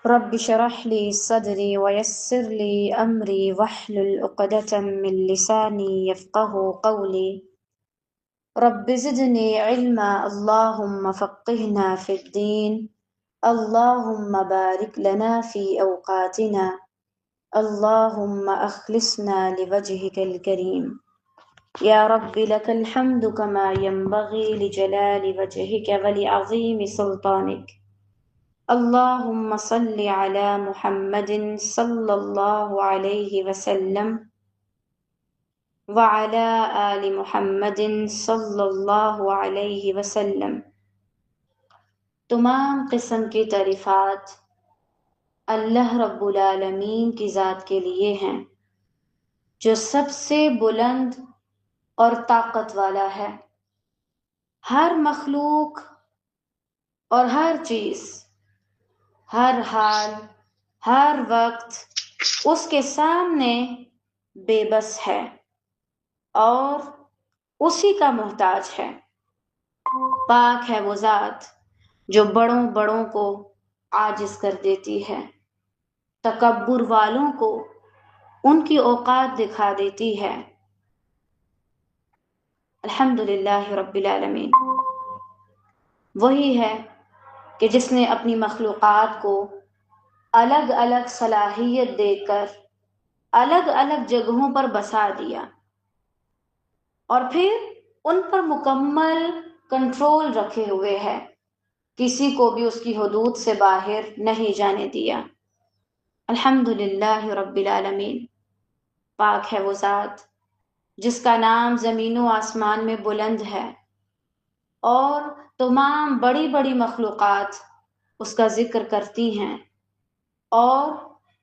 رب اشرح لي صدري ويسر لي أمري واحلل عقدة من لساني يفقه قولي رب زدني علما اللهم فقهنا في الدين اللهم بارك لنا في أوقاتنا اللهم أخلصنا لوجهك الكريم يا رب لك الحمد كما ينبغي لجلال وجهك ولعظيم سلطانك اللهم صل على محمد صلى الله عليه وسلم وعلى آل محمد صلی اللہ علیہ وسلم۔ تمام قسم کی تعریفات اللہ رب العالمین کی ذات کے لیے ہیں جو سب سے بلند اور طاقت والا ہے۔ ہر مخلوق اور ہر چیز، ہر حال، ہر وقت اس کے سامنے بے بس ہے اور اسی کا محتاج ہے۔ پاک ہے وہ ذات جو بڑوں بڑوں کو عاجز کر دیتی ہے، تکبر والوں کو ان کی اوقات دکھا دیتی ہے۔ الحمدللہ رب العالمین وہی ہے کہ جس نے اپنی مخلوقات کو الگ الگ صلاحیت دے کر الگ الگ جگہوں پر بسا دیا اور پھر ان پر مکمل کنٹرول رکھے ہوئے ہے، کسی کو بھی اس کی حدود سے باہر نہیں جانے دیا۔ الحمدللہ رب العالمین پاک ہے وہ ذات جس کا نام زمین و آسمان میں بلند ہے اور تمام بڑی بڑی مخلوقات اس کا ذکر کرتی ہیں اور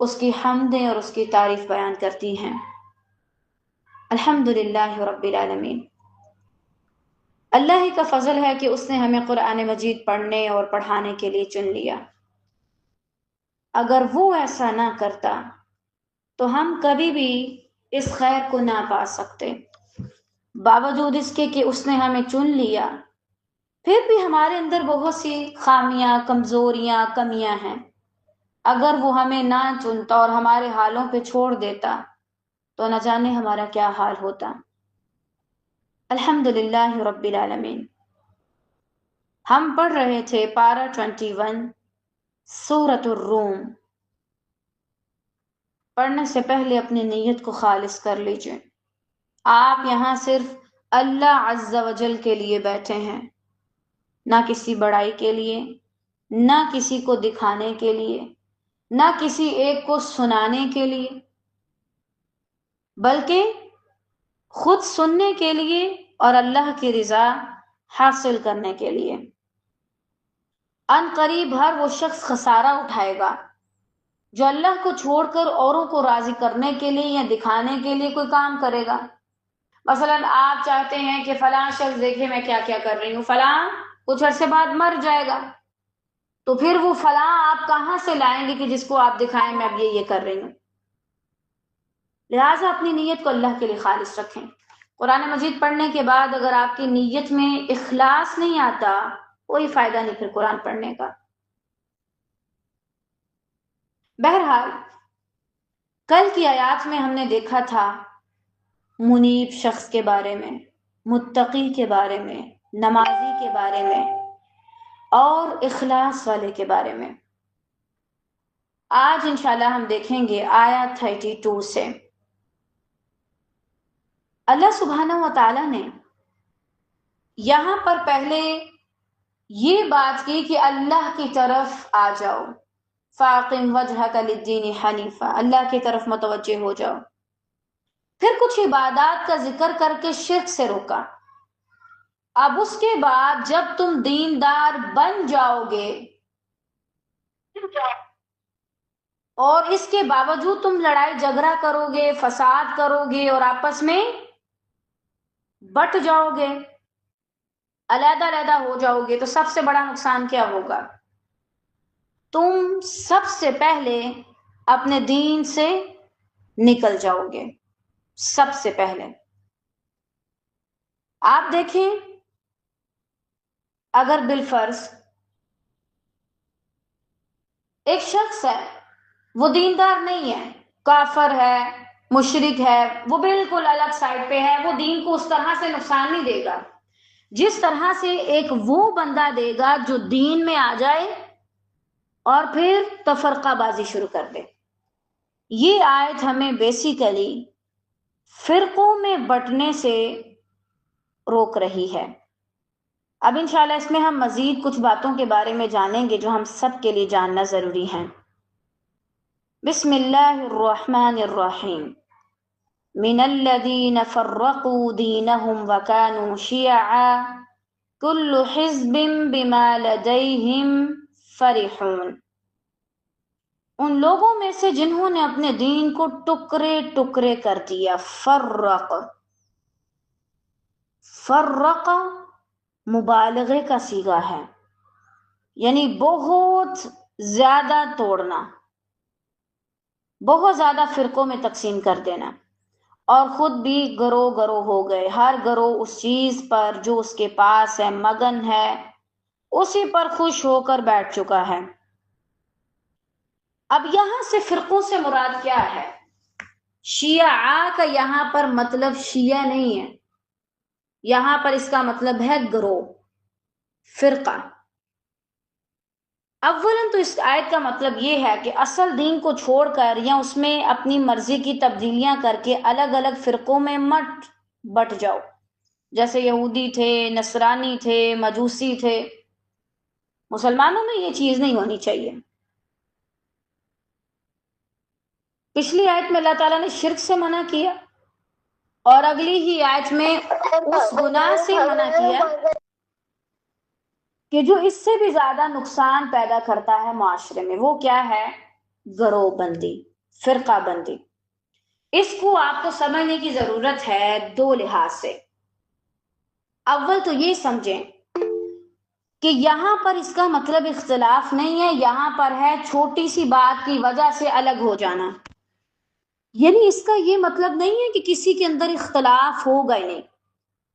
اس کی حمدیں اور اس کی تعریف بیان کرتی ہیں۔ الحمدللہ رب العالمین اللہ ہی کا فضل ہے کہ اس نے ہمیں قرآن مجید پڑھنے اور پڑھانے کے لیے چن لیا۔ اگر وہ ایسا نہ کرتا تو ہم کبھی بھی اس خیر کو نہ پا سکتے۔ باوجود اس کے کہ اس نے ہمیں چن لیا، پھر بھی ہمارے اندر بہت سی خامیاں، کمزوریاں، کمیاں ہیں۔ اگر وہ ہمیں نہ چنتا اور ہمارے حالوں پہ چھوڑ دیتا تو نہ جانے ہمارا کیا حال ہوتا۔ الحمدللہ رب العالمین ہم پڑھ رہے تھے پارہ 21 سورۃ الروم۔ پڑھنے سے پہلے اپنی نیت کو خالص کر لیجئے۔ آپ یہاں صرف اللہ عز و جل کے لیے بیٹھے ہیں، نہ کسی بڑائی کے لیے، نہ کسی کو دکھانے کے لیے، نہ کسی ایک کو سنانے کے لیے، بلکہ خود سننے کے لیے اور اللہ کی رضا حاصل کرنے کے لیے۔ ان قریب ہر وہ شخص خسارہ اٹھائے گا جو اللہ کو چھوڑ کر اوروں کو راضی کرنے کے لیے یا دکھانے کے لیے کوئی کام کرے گا۔ مثلا آپ چاہتے ہیں کہ فلاں شخص دیکھے میں کیا کیا کر رہی ہوں، فلاں کچھ عرصے بعد مر جائے گا، تو پھر وہ فلاں آپ کہاں سے لائیں گے کہ جس کو آپ دکھائیں میں اب یہ کر رہی ہوں۔ لہٰذا اپنی نیت کو اللہ کے لیے خالص رکھیں۔ قرآن مجید پڑھنے کے بعد اگر آپ کی نیت میں اخلاص نہیں آتا، کوئی فائدہ نہیں پھر قرآن پڑھنے کا۔ بہرحال کل کی آیات میں ہم نے دیکھا تھا منیب شخص کے بارے میں، متقی کے بارے میں، نمازی کے بارے میں اور اخلاص والے کے بارے میں۔ آج انشاءاللہ ہم دیکھیں گے آیت 32 سے۔ اللہ سبحانہ و تعالی نے یہاں پر پہلے یہ بات کی کہ اللہ کی طرف آ جاؤ، فاقم وجہک للدین حنیفہ، اللہ کی طرف متوجہ ہو جاؤ۔ پھر کچھ عبادات کا ذکر کر کے شرک سے روکا۔ اب اس کے بعد جب تم دیندار بن جاؤ گے اور اس کے باوجود تم لڑائی جھگڑا کرو گے، فساد کرو گے اور آپس میں بٹ جاؤ گے، علیحدہ علیحدہ ہو جاؤ گے، تو سب سے بڑا نقصان کیا ہوگا؟ تم سب سے پہلے اپنے دین سے نکل جاؤ گے۔ سب سے پہلے آپ دیکھیں، اگر بالفرض ایک شخص ہے، وہ دیندار نہیں ہے، کافر ہے، مشرک ہے، وہ بالکل الگ سائڈ پہ ہے، وہ دین کو اس طرح سے نقصان نہیں دے گا جس طرح سے ایک وہ بندہ دے گا جو دین میں آ جائے اور پھر تفرقہ بازی شروع کر دے۔ یہ آیت ہمیں بیسیکلی فرقوں میں بٹنے سے روک رہی ہے۔ اب انشاءاللہ اس میں ہم مزید کچھ باتوں کے بارے میں جانیں گے جو ہم سب کے لیے جاننا ضروری ہیں۔ بسم اللہ الرحمن الرحیم۔ من الذین فرقوا دینہم وکانوا شیعا کل حزب بما لدیہم فرحون۔ ان لوگوں میں سے جنہوں نے اپنے دین کو ٹکڑے ٹکڑے کر دیا۔ فرق مبالغے کا صیغہ ہے، یعنی بہت زیادہ توڑنا، بہت زیادہ فرقوں میں تقسیم کر دینا، اور خود بھی گروہ گروہ ہو گئے، ہر گروہ اس چیز پر جو اس کے پاس ہے مگن ہے، اسی پر خوش ہو کر بیٹھ چکا ہے۔ اب یہاں سے فرقوں سے مراد کیا ہے؟ شیعہ کا یہاں پر مطلب شیعہ نہیں ہے، یہاں پر اس کا مطلب ہے گروہ، فرقہ۔ اولاً تو اس آیت کا مطلب یہ ہے کہ اصل دین کو چھوڑ کر یا اس میں اپنی مرضی کی تبدیلیاں کر کے الگ الگ فرقوں میں مت بٹ جاؤ، جیسے یہودی تھے، نصرانی تھے، مجوسی تھے۔ مسلمانوں میں یہ چیز نہیں ہونی چاہیے۔ پچھلی آیت میں اللہ تعالیٰ نے شرک سے منع کیا، اور اگلی ہی آیت میں اس گناہ سے منع کیا کہ جو اس سے بھی زیادہ نقصان پیدا کرتا ہے معاشرے میں۔ وہ کیا ہے؟ گروہ بندی، فرقہ بندی۔ اس کو آپ کو سمجھنے کی ضرورت ہے دو لحاظ سے۔ اول تو یہ سمجھیں کہ یہاں پر اس کا مطلب اختلاف نہیں ہے، یہاں پر ہے چھوٹی سی بات کی وجہ سے الگ ہو جانا، یعنی اس کا یہ مطلب نہیں ہے کہ کسی کے اندر اختلاف ہوگا ہی نہیں۔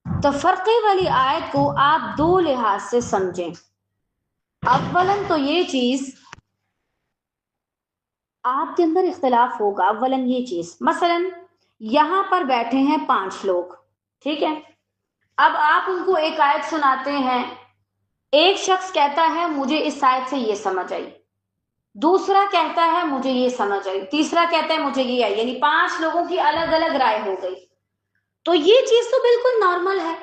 تفرقے والی آیت کو آپ دو لحاظ سے سمجھیں۔ اولاً تو یہ چیز آپ کے اندر اختلاف ہوگا، اولاً یہ چیز، مثلاً یہاں پر بیٹھے ہیں 5 لوگ، ٹھیک ہے؟ اب آپ ان کو ایک آیت سناتے ہیں، ایک شخص کہتا ہے مجھے اس آیت سے یہ سمجھ آئی، دوسرا کہتا ہے مجھے یہ سمجھ آئی، تیسرا کہتا ہے مجھے یہ آئی، یعنی 5 لوگوں کی الگ الگ رائے ہو گئی۔ تو یہ چیز تو بالکل نارمل ہے۔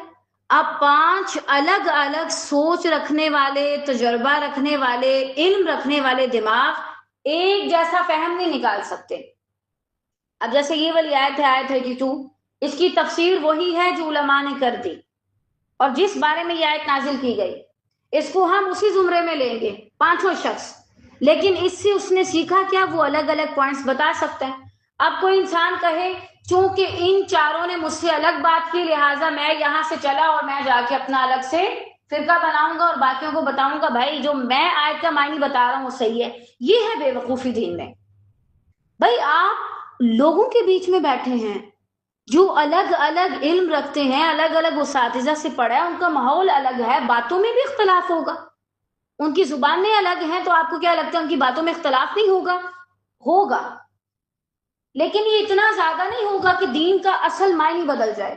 اب 5 الگ الگ سوچ رکھنے والے، تجربہ رکھنے والے، علم رکھنے والے دماغ ایک جیسا فہم نہیں نکال سکتے۔ اب جیسے یہ والی آیت ہے، آیت 32، اس کی تفسیر وہی ہے جو علماء نے کر دی، اور جس بارے میں یہ آیت نازل کی گئی اس کو ہم اسی زمرے میں لیں گے، 5 شخص، لیکن اس سے اس نے سیکھا کیا، وہ الگ الگ پوائنٹس بتا سکتا ہے۔ اب کوئی انسان کہے چونکہ ان 4 نے مجھ سے الگ بات کی لہٰذا میں یہاں سے چلا اور میں جا کے اپنا الگ سے فرقہ بناؤں گا اور باقیوں کو بتاؤں گا بھائی جو میں آیت کا معنی بتا رہا ہوں وہ صحیح ہے، یہ ہے بے وقوفی دین میں۔ بھائی آپ لوگوں کے بیچ میں بیٹھے ہیں جو الگ الگ علم رکھتے ہیں، الگ الگ اساتذہ سے پڑھا ہے، ان کا ماحول الگ ہے، باتوں میں بھی اختلاف ہوگا، ان کی زبانیں الگ ہیں، تو آپ کو کیا لگتا ہے ان کی باتوں میں اختلاف نہیں ہوگا؟ ہوگا، لیکن یہ اتنا زیادہ نہیں ہوگا کہ دین کا اصل معنی بدل جائے۔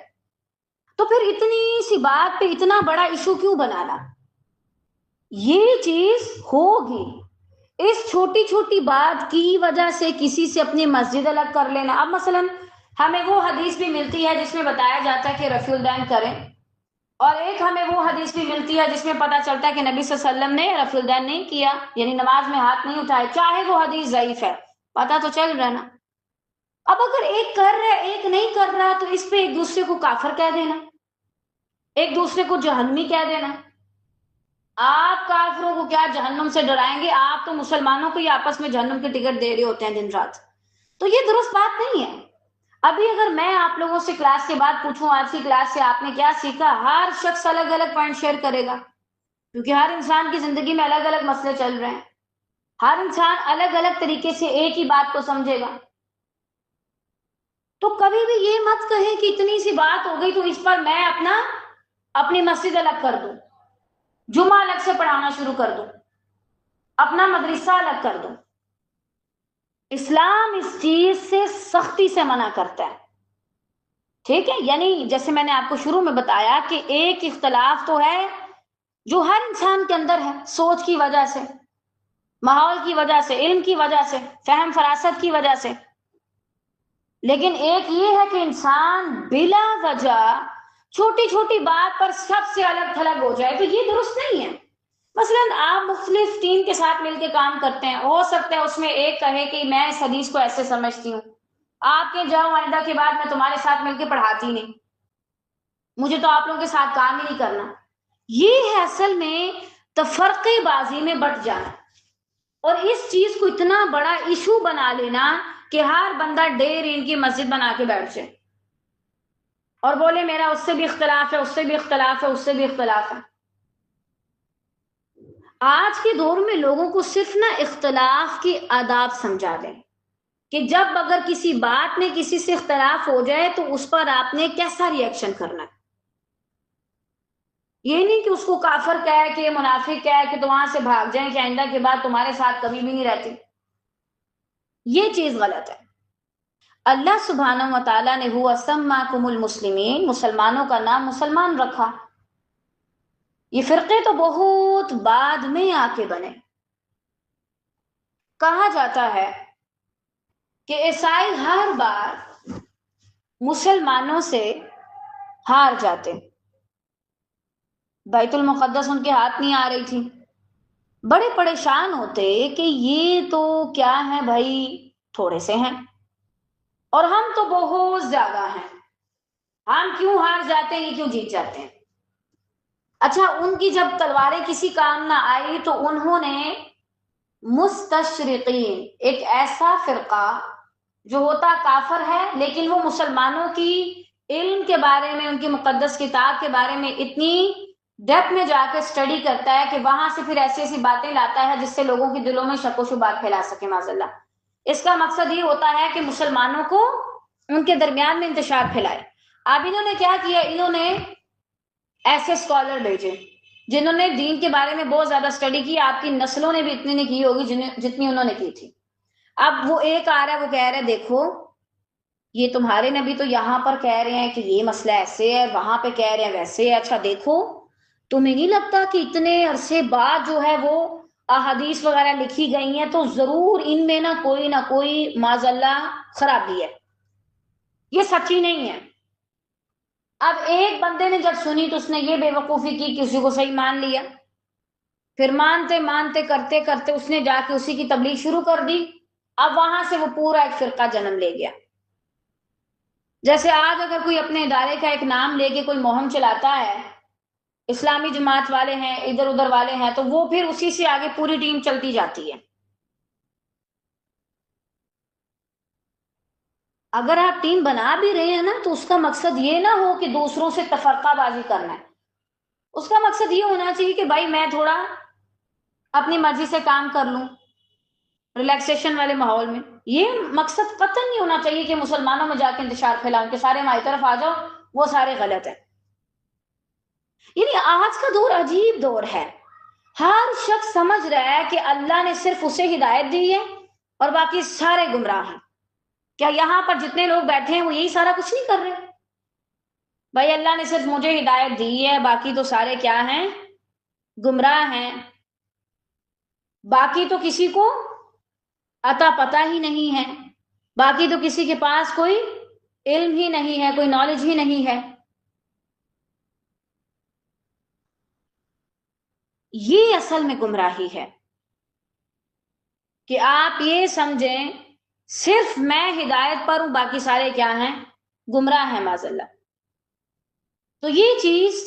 تو پھر اتنی سی بات پہ اتنا بڑا ایشو کیوں بنانا؟ یہ چیز ہوگی، اس چھوٹی چھوٹی بات کی وجہ سے کسی سے اپنی مسجد الگ کر لینا۔ اب مثلا ہمیں وہ حدیث بھی ملتی ہے جس میں بتایا جاتا ہے کہ رفع الدین کریں، اور ایک ہمیں وہ حدیث بھی ملتی ہے جس میں پتہ چلتا ہے کہ نبی صلی اللہ علیہ وسلم نے رفع الدین نہیں کیا، یعنی نماز میں ہاتھ نہیں اٹھائے، چاہے وہ حدیث ضعیف ہے، پتہ تو چل رہا نا۔ اب اگر ایک کر رہا ہے ایک نہیں کر رہا تو اس پہ ایک دوسرے کو کافر کہہ دینا، ایک دوسرے کو جہنمی کہہ دینا۔ آپ کافروں کو کیا جہنم سے ڈرائیں گے؟ آپ تو مسلمانوں کو ہی آپس میں جہنم کے ٹکٹ دے رہے ہوتے ہیں دن رات۔ تو یہ درست بات نہیں ہے۔ ابھی اگر میں آپ لوگوں سے کلاس کے بعد پوچھوں آج کی کلاس سے آپ نے کیا سیکھا، ہر شخص الگ الگ پوائنٹ شیئر کرے گا، کیونکہ ہر انسان کی زندگی میں الگ الگ مسئلے چل رہے ہیں، ہر انسان الگ الگ طریقے سے ایک ہی بات کو سمجھے گا۔ تو کبھی بھی یہ مت کہیں کہ اتنی سی بات ہو گئی تو اس پر میں اپنی مسجد الگ کر دوں، جمعہ الگ سے پڑھانا شروع کر دوں، اپنا مدرسہ الگ کر دوں۔ اسلام اس چیز سے سختی سے منع کرتا ہے. ٹھیک ہے، یعنی جیسے میں نے آپ کو شروع میں بتایا کہ ایک اختلاف تو ہے جو ہر انسان کے اندر ہے، سوچ کی وجہ سے، ماحول کی وجہ سے، علم کی وجہ سے، فہم فراست کی وجہ سے. لیکن ایک یہ ہے کہ انسان بلا وجہ چھوٹی چھوٹی بات پر سب سے الگ تھلگ ہو جائے، تو یہ درست نہیں ہے. مثلا آپ مختلف ٹیم کے ساتھ مل کے کام کرتے ہیں، ہو سکتا ہے اس میں ایک کہے کہ میں اس حدیث کو ایسے سمجھتی ہوں، آپ کے جاؤ آئندہ کے بعد میں تمہارے ساتھ مل کے پڑھاتی نہیں، مجھے تو آپ لوگوں کے ساتھ کام ہی نہیں کرنا. یہ ہے اصل میں تفرقے بازی میں بٹ جانا، اور اس چیز کو اتنا بڑا ایشو بنا لینا کہ ہر بندہ ڈیر ان کی مسجد بنا کے بیٹھ جائے اور بولے میرا اس سے بھی اختلاف ہے، اس سے بھی اختلاف ہے، اس سے بھی اختلاف ہے. آج کے دور میں لوگوں کو صرف نہ اختلاف کی آداب سمجھا دیں کہ جب اگر کسی بات میں کسی سے اختلاف ہو جائے تو اس پر آپ نے کیسا ری ایکشن کرنا ہے. یہ نہیں کہ اس کو کافر کہے کہ منافق کہے کہ تو وہاں سے بھاگ جائیں کہ آئندہ کے بعد تمہارے ساتھ کبھی بھی نہیں رہتی. یہ چیز غلط ہے. اللہ سبحانہ و تعالیٰ نے ہوا سماکم المسلمین، مسلمانوں کا نام مسلمان رکھا. یہ فرقے تو بہت بعد میں آ کے بنے. کہا جاتا ہے کہ عیسائی ہر بار مسلمانوں سے ہار جاتے، بیت المقدس ان کے ہاتھ نہیں آ رہی تھی، بڑے پریشان ہوتے کہ یہ تو کیا ہے بھائی، تھوڑے سے ہیں اور ہم تو بہت زیادہ ہیں، ہم کیوں ہار جاتے ہیں، یہ کیوں جیت جاتے ہیں. اچھا، ان کی جب تلواریں کسی کام نہ آئی تو انہوں نے مستشرقین، ایک ایسا فرقہ جو ہوتا کافر ہے لیکن وہ مسلمانوں کی علم کے بارے میں، ان کی مقدس کتاب کے بارے میں اتنی ڈیپتھ میں جا کے اسٹڈی کرتا ہے کہ وہاں سے پھر ایسی ایسی باتیں لاتا ہے جس سے لوگوں کے دلوں میں شک و شبہات پھیلا سکے معاذ اللہ. اس کا مقصد یہ ہوتا ہے کہ مسلمانوں کو ان کے درمیان میں انتشار پھیلائے. اب انہوں نے کیا کیا، انہوں نے ایسے اسکالر بھیجے جنہوں نے دین کے بارے میں بہت زیادہ اسٹڈی کی، آپ کی نسلوں نے بھی اتنی نہیں کی ہوگی جتنی انہوں نے کی تھی. اب وہ ایک آ رہا ہے، وہ کہہ رہے دیکھو یہ تمہارے نبی تو یہاں پر کہہ رہے ہیں کہ یہ مسئلہ ایسے ہے، وہاں پہ کہہ رہے ہیں ویسے ہے. اچھا دیکھو، تمہیں نہیں لگتا کہ اتنے عرصے بعد جو ہے وہ احادیث وغیرہ لکھی گئی ہیں تو ضرور ان میں نہ کوئی معاذ اللہ خرابی ہے، یہ سچی نہیں ہے. اب ایک بندے نے جب سنی تو اس نے یہ بے وقوفی کی کہ اسی کو صحیح مان لیا، پھر مانتے مانتے کرتے کرتے اس نے جا کے اسی کی تبلیغ شروع کر دی. اب وہاں سے وہ پورا ایک فرقہ جنم لے گیا. جیسے آج اگر کوئی اپنے ادارے کا ایک نام لے کے کوئی مہم چلاتا ہے، اسلامی جماعت والے ہیں، ادھر ادھر والے ہیں، تو وہ پھر اسی سے آگے پوری ٹیم چلتی جاتی ہے. اگر آپ ٹیم بنا بھی رہے ہیں نا تو اس کا مقصد یہ نہ ہو کہ دوسروں سے تفرقہ بازی کرنا ہے. اس کا مقصد یہ ہونا چاہیے کہ بھائی میں تھوڑا اپنی مرضی سے کام کر لوں ریلیکسیشن والے ماحول میں. یہ مقصد قطعا نہیں ہونا چاہیے کہ مسلمانوں میں جا کے انتشار پھیلاؤں کہ سارے ہماری طرف آ جاؤ، وہ سارے غلط ہیں. یعنی آج کا دور عجیب دور ہے. ہر شخص سمجھ رہا ہے کہ اللہ نے صرف اسے ہدایت دی ہے اور باقی سارے گمراہ ہیں. کیا یہاں پر جتنے لوگ بیٹھے ہیں وہ یہی سارا کچھ نہیں کر رہے؟ بھائی اللہ نے صرف مجھے ہدایت دی ہے، باقی تو سارے کیا ہیں، گمراہ ہیں. باقی تو کسی کو عطا پتہ ہی نہیں ہے، باقی تو کسی کے پاس کوئی علم ہی نہیں ہے، کوئی نالج ہی نہیں ہے. یہ اصل میں گمراہی ہے کہ آپ یہ سمجھیں صرف میں ہدایت پر ہوں، باقی سارے کیا ہیں، گمراہ ہیں معاذ اللہ. تو یہ چیز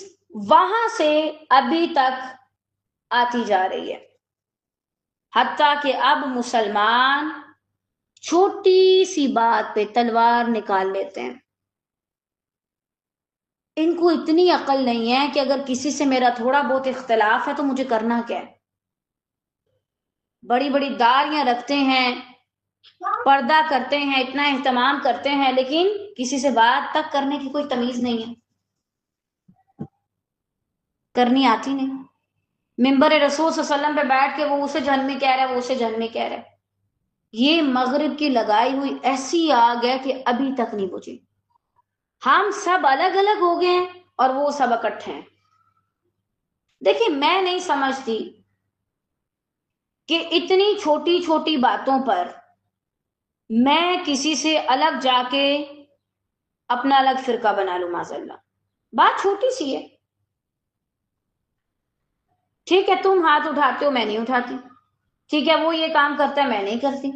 وہاں سے ابھی تک آتی جا رہی ہے، حتیٰ کہ اب مسلمان چھوٹی سی بات پہ تلوار نکال لیتے ہیں. ان کو اتنی عقل نہیں ہے کہ اگر کسی سے میرا تھوڑا بہت اختلاف ہے تو مجھے کرنا کیا ہے. بڑی بڑی داڑیاں رکھتے ہیں، پردہ کرتے ہیں، اتنا اہتمام کرتے ہیں، لیکن کسی سے بات تک کرنے کی کوئی تمیز نہیں ہے، کرنی آتی نہیں. ممبر رسول صلی اللہ علیہ وسلم پہ بیٹھ کے وہ اسے جہنمی کہہ رہا ہے، وہ اسے جہنمی کہہ رہا ہے. یہ مغرب کی لگائی ہوئی ایسی آگ ہے کہ ابھی تک نہیں بجھی. ہم سب الگ الگ ہو گئے ہیں اور وہ سب اکٹھے ہیں. دیکھیں میں نہیں سمجھتی کہ اتنی چھوٹی چھوٹی باتوں پر میں کسی سے الگ جا کے اپنا الگ فرقہ بنا لوں. معاذ اللہ، بات چھوٹی سی ہے. ٹھیک ہے تم ہاتھ اٹھاتے ہو، میں نہیں اٹھاتی. ٹھیک ہے وہ یہ کام کرتا ہے، میں نہیں کرتی.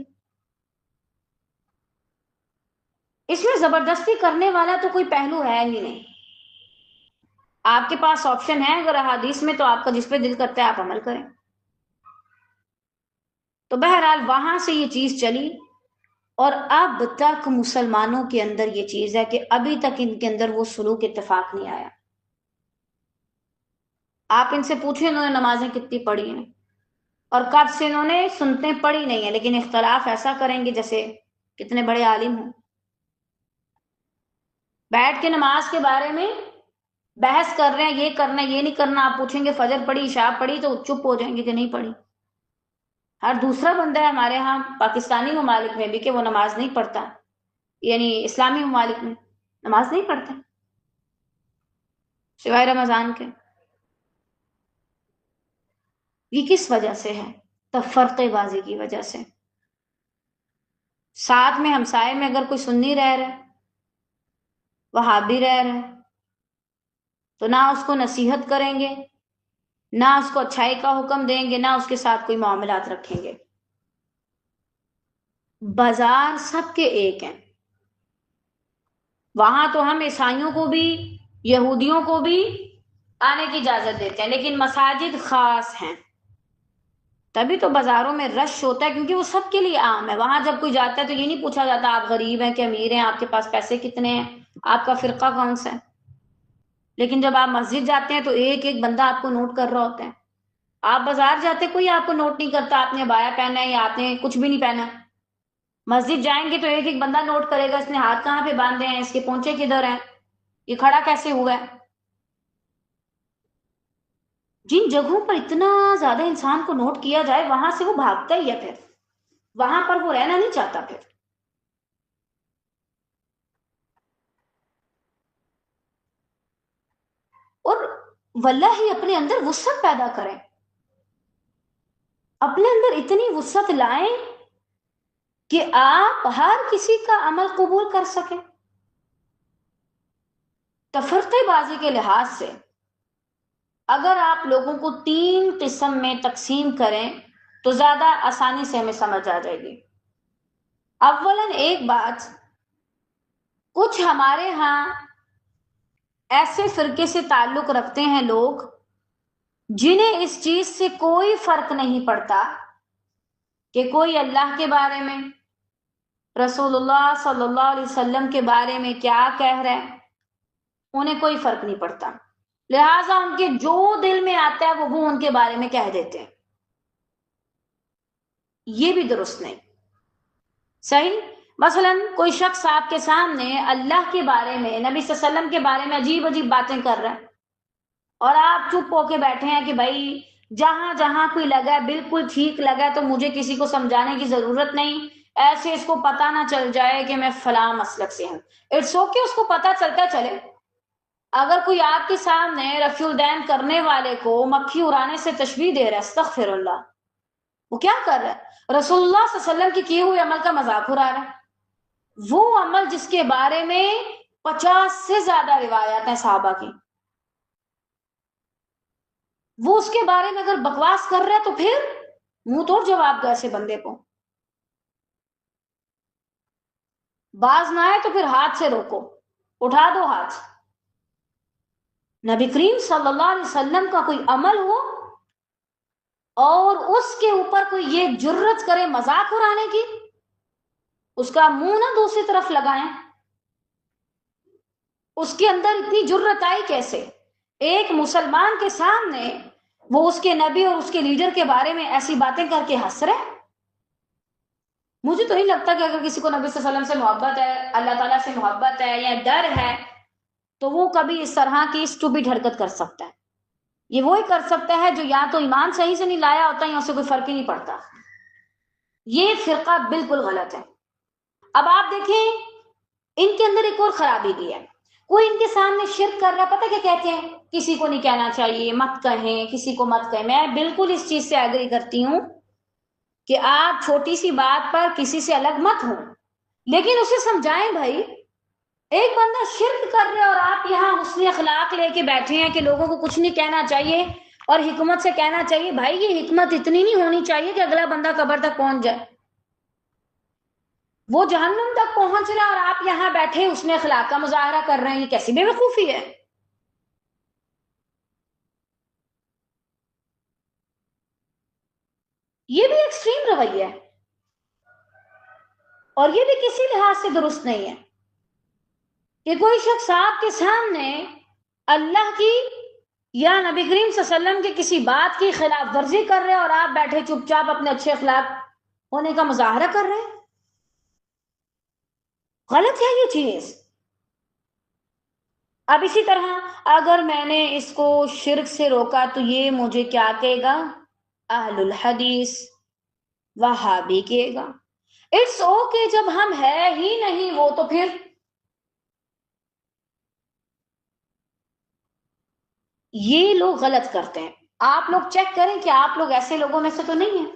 اس میں زبردستی کرنے والا تو کوئی پہلو ہے ہی نہیں. آپ کے پاس آپشن ہے اگر احادیث میں، تو آپ کا جس پہ دل کرتا ہے آپ عمل کریں. تو بہرحال وہاں سے یہ چیز چلی، اور اب تک مسلمانوں کے اندر یہ چیز ہے کہ ابھی تک ان کے اندر وہ سلوک اتفاق نہیں آیا. آپ ان سے پوچھیں انہوں نے نمازیں کتنی پڑھی ہیں، اور کب سے انہوں نے سنتیں پڑھی نہیں ہیں، لیکن اختلاف ایسا کریں گے جیسے کتنے بڑے عالم ہوں. بیٹھ کے نماز کے بارے میں بحث کر رہے ہیں، یہ کرنا یہ نہیں کرنا. آپ پوچھیں گے فجر پڑھی عشاء پڑھی تو چپ ہو جائیں گے کہ نہیں پڑھی. ہر دوسرا بندہ ہے ہمارے ہاں پاکستانی ممالک میں بھی کہ وہ نماز نہیں پڑھتا، یعنی اسلامی ممالک میں نماز نہیں پڑھتا سوائے رمضان کے. یہ کس وجہ سے ہے؟ تفرقے بازی کی وجہ سے. ساتھ میں ہمسائے میں اگر کوئی سنی رہ رہا ہے، وہابی رہ رہا ہے، تو نہ اس کو نصیحت کریں گے، نہ اس کو اچھائی کا حکم دیں گے، نہ اس کے ساتھ کوئی معاملات رکھیں گے. بازار سب کے ایک ہیں. وہاں تو ہم عیسائیوں کو بھی یہودیوں کو بھی آنے کی اجازت دیتے ہیں، لیکن مساجد خاص ہیں. تبھی تو بازاروں میں رش ہوتا ہے، کیونکہ وہ سب کے لیے عام ہے. وہاں جب کوئی جاتا ہے تو یہ نہیں پوچھا جاتا آپ غریب ہیں کہ امیر ہیں، آپ کے پاس پیسے کتنے ہیں، آپ کا فرقہ کون سا ہے. لیکن جب آپ مسجد جاتے ہیں تو ایک ایک بندہ آپ کو نوٹ کر رہا ہوتا ہے. آپ بازار جاتے کوئی آپ کو نوٹ نہیں کرتا آپ نے عبایا پہنا ہے یا آپ نے کچھ بھی نہیں پہنا. مسجد جائیں گے تو ایک ایک بندہ نوٹ کرے گا اس نے ہاتھ کہاں پہ باندھے ہیں، اس کے پونچے کدھر ہیں، یہ کھڑا کیسے ہوا ہے. جن جگہوں پر اتنا زیادہ انسان کو نوٹ کیا جائے وہاں سے وہ بھاگتا ہی ہے، پھر وہاں پر وہ رہنا نہیں چاہتا. پھر اور واللہ ہی اپنے اندر وسعت پیدا کریں، اپنے اندر اتنی وسعت لائیں کہ آپ ہر کسی کا عمل قبول کر سکیں. تفرقے بازی کے لحاظ سے اگر آپ لوگوں کو 3 قسم میں تقسیم کریں تو زیادہ آسانی سے ہمیں سمجھ آ جائے گی. اولاً ایک بات، کچھ ہمارے ہاں ایسے فرقے سے تعلق رکھتے ہیں لوگ جنہیں اس چیز سے کوئی فرق نہیں پڑتا کہ کوئی اللہ کے بارے میں، رسول اللہ صلی اللہ علیہ وسلم کے بارے میں کیا کہہ رہے ہیں، انہیں کوئی فرق نہیں پڑتا. لہٰذا ان کے جو دل میں آتا ہے وہ ان کے بارے میں کہہ دیتے ہیں. یہ بھی درست نہیں. صحیح، مثلا کوئی شخص آپ کے سامنے اللہ کے بارے میں، نبی صلی اللہ علیہ وسلم کے بارے میں عجیب عجیب باتیں کر رہا ہے، اور آپ چپ ہو کے بیٹھے ہیں کہ بھائی جہاں جہاں کوئی لگا ہے بالکل ٹھیک لگا ہے تو مجھے کسی کو سمجھانے کی ضرورت نہیں، ایسے اس کو پتہ نہ چل جائے کہ میں فلاں مسلک سے ہوں. اٹس اوکے، اس کو پتہ چلتا چلے. اگر کوئی آپ کے سامنے رفع الدین کرنے والے کو مکھی اڑانے سے تشبیہ دے رہا ہے، استغفر اللہ، وہ کیا کر رہا ہے؟ رسول اللہ صلی اللہ علیہ وسلم کے کیے ہوئے عمل کا مذاق اڑا رہا ہے. وہ عمل جس کے بارے میں 50 سے زیادہ روایات ہیں صحابہ کی، وہ اس کے بارے میں اگر بکواس کر رہا ہے تو پھر منہ توڑ جواب دو ایسے بندے کو. باز نہ آئے تو پھر ہاتھ سے روکو، اٹھا دو ہاتھ. نبی کریم صلی اللہ علیہ وسلم کا کوئی عمل ہو اور اس کے اوپر کوئی یہ جرت کرے مذاق اڑانے کی، اس کا منہ نہ دوسری طرف لگائیں. اس کے اندر اتنی جرت آئی کیسے؟ ایک مسلمان کے سامنے وہ اس کے نبی اور اس کے لیڈر کے بارے میں ایسی باتیں کر کے ہنس رہے. مجھے تو نہیں لگتا کہ اگر کسی کو نبی صلی اللہ علیہ وسلم سے محبت ہے، اللہ تعالیٰ سے محبت ہے یا ڈر ہے، تو وہ کبھی اس طرح کی اسٹوپڈ حرکت کر سکتا ہے. یہ وہی کر سکتا ہے جو یا تو ایمان صحیح سے نہیں لایا ہوتا یا اسے کوئی فرق ہی نہیں پڑتا. یہ فرقہ بالکل غلط ہے۔ اب آپ دیکھیں ان کے اندر ایک اور خرابی بھی ہے، کوئی ان کے سامنے شرک کر رہا، پتہ کیا کہتے ہیں؟ کسی کو نہیں کہنا چاہیے، مت کہیں، کسی کو مت کہیں۔ میں بالکل اس چیز سے ایگری کرتی ہوں کہ آپ چھوٹی سی بات پر کسی سے الگ مت ہوں، لیکن اسے سمجھائیں بھائی، ایک بندہ شرک کر رہے اور آپ یہاں حسن اخلاق لے کے بیٹھے ہیں کہ لوگوں کو کچھ نہیں کہنا چاہیے اور حکمت سے کہنا چاہیے۔ بھائی یہ حکمت اتنی نہیں ہونی چاہیے کہ اگلا بندہ قبر تک پہنچ جائے، وہ جہنم تک پہنچ رہا اور آپ یہاں بیٹھے حسن اخلاق کا مظاہرہ کر رہے ہیں، یہ کیسی بے وقوفی ہے؟ یہ بھی ایکسٹریم رویہ ہے اور یہ بھی کسی لحاظ سے درست نہیں ہے کہ کوئی شخص آپ کے سامنے اللہ کی یا نبی کریم صلی اللہ علیہ وسلم کے کسی بات کی خلاف ورزی کر رہے اور آپ بیٹھے چپ چاپ اپنے اچھے اخلاق ہونے کا مظاہرہ کر رہے ہیں۔ غلط ہے یہ چیز۔ اب اسی طرح اگر میں نے اس کو شرک سے روکا تو یہ مجھے کیا کہے گا؟ اہل الحدیث، وہابی کہے گا۔ اٹس اوکے، جب ہم ہے ہی نہیں وہ تو پھر یہ لوگ غلط کرتے ہیں۔ آپ لوگ چیک کریں کہ آپ لوگ ایسے لوگوں میں سے تو نہیں ہیں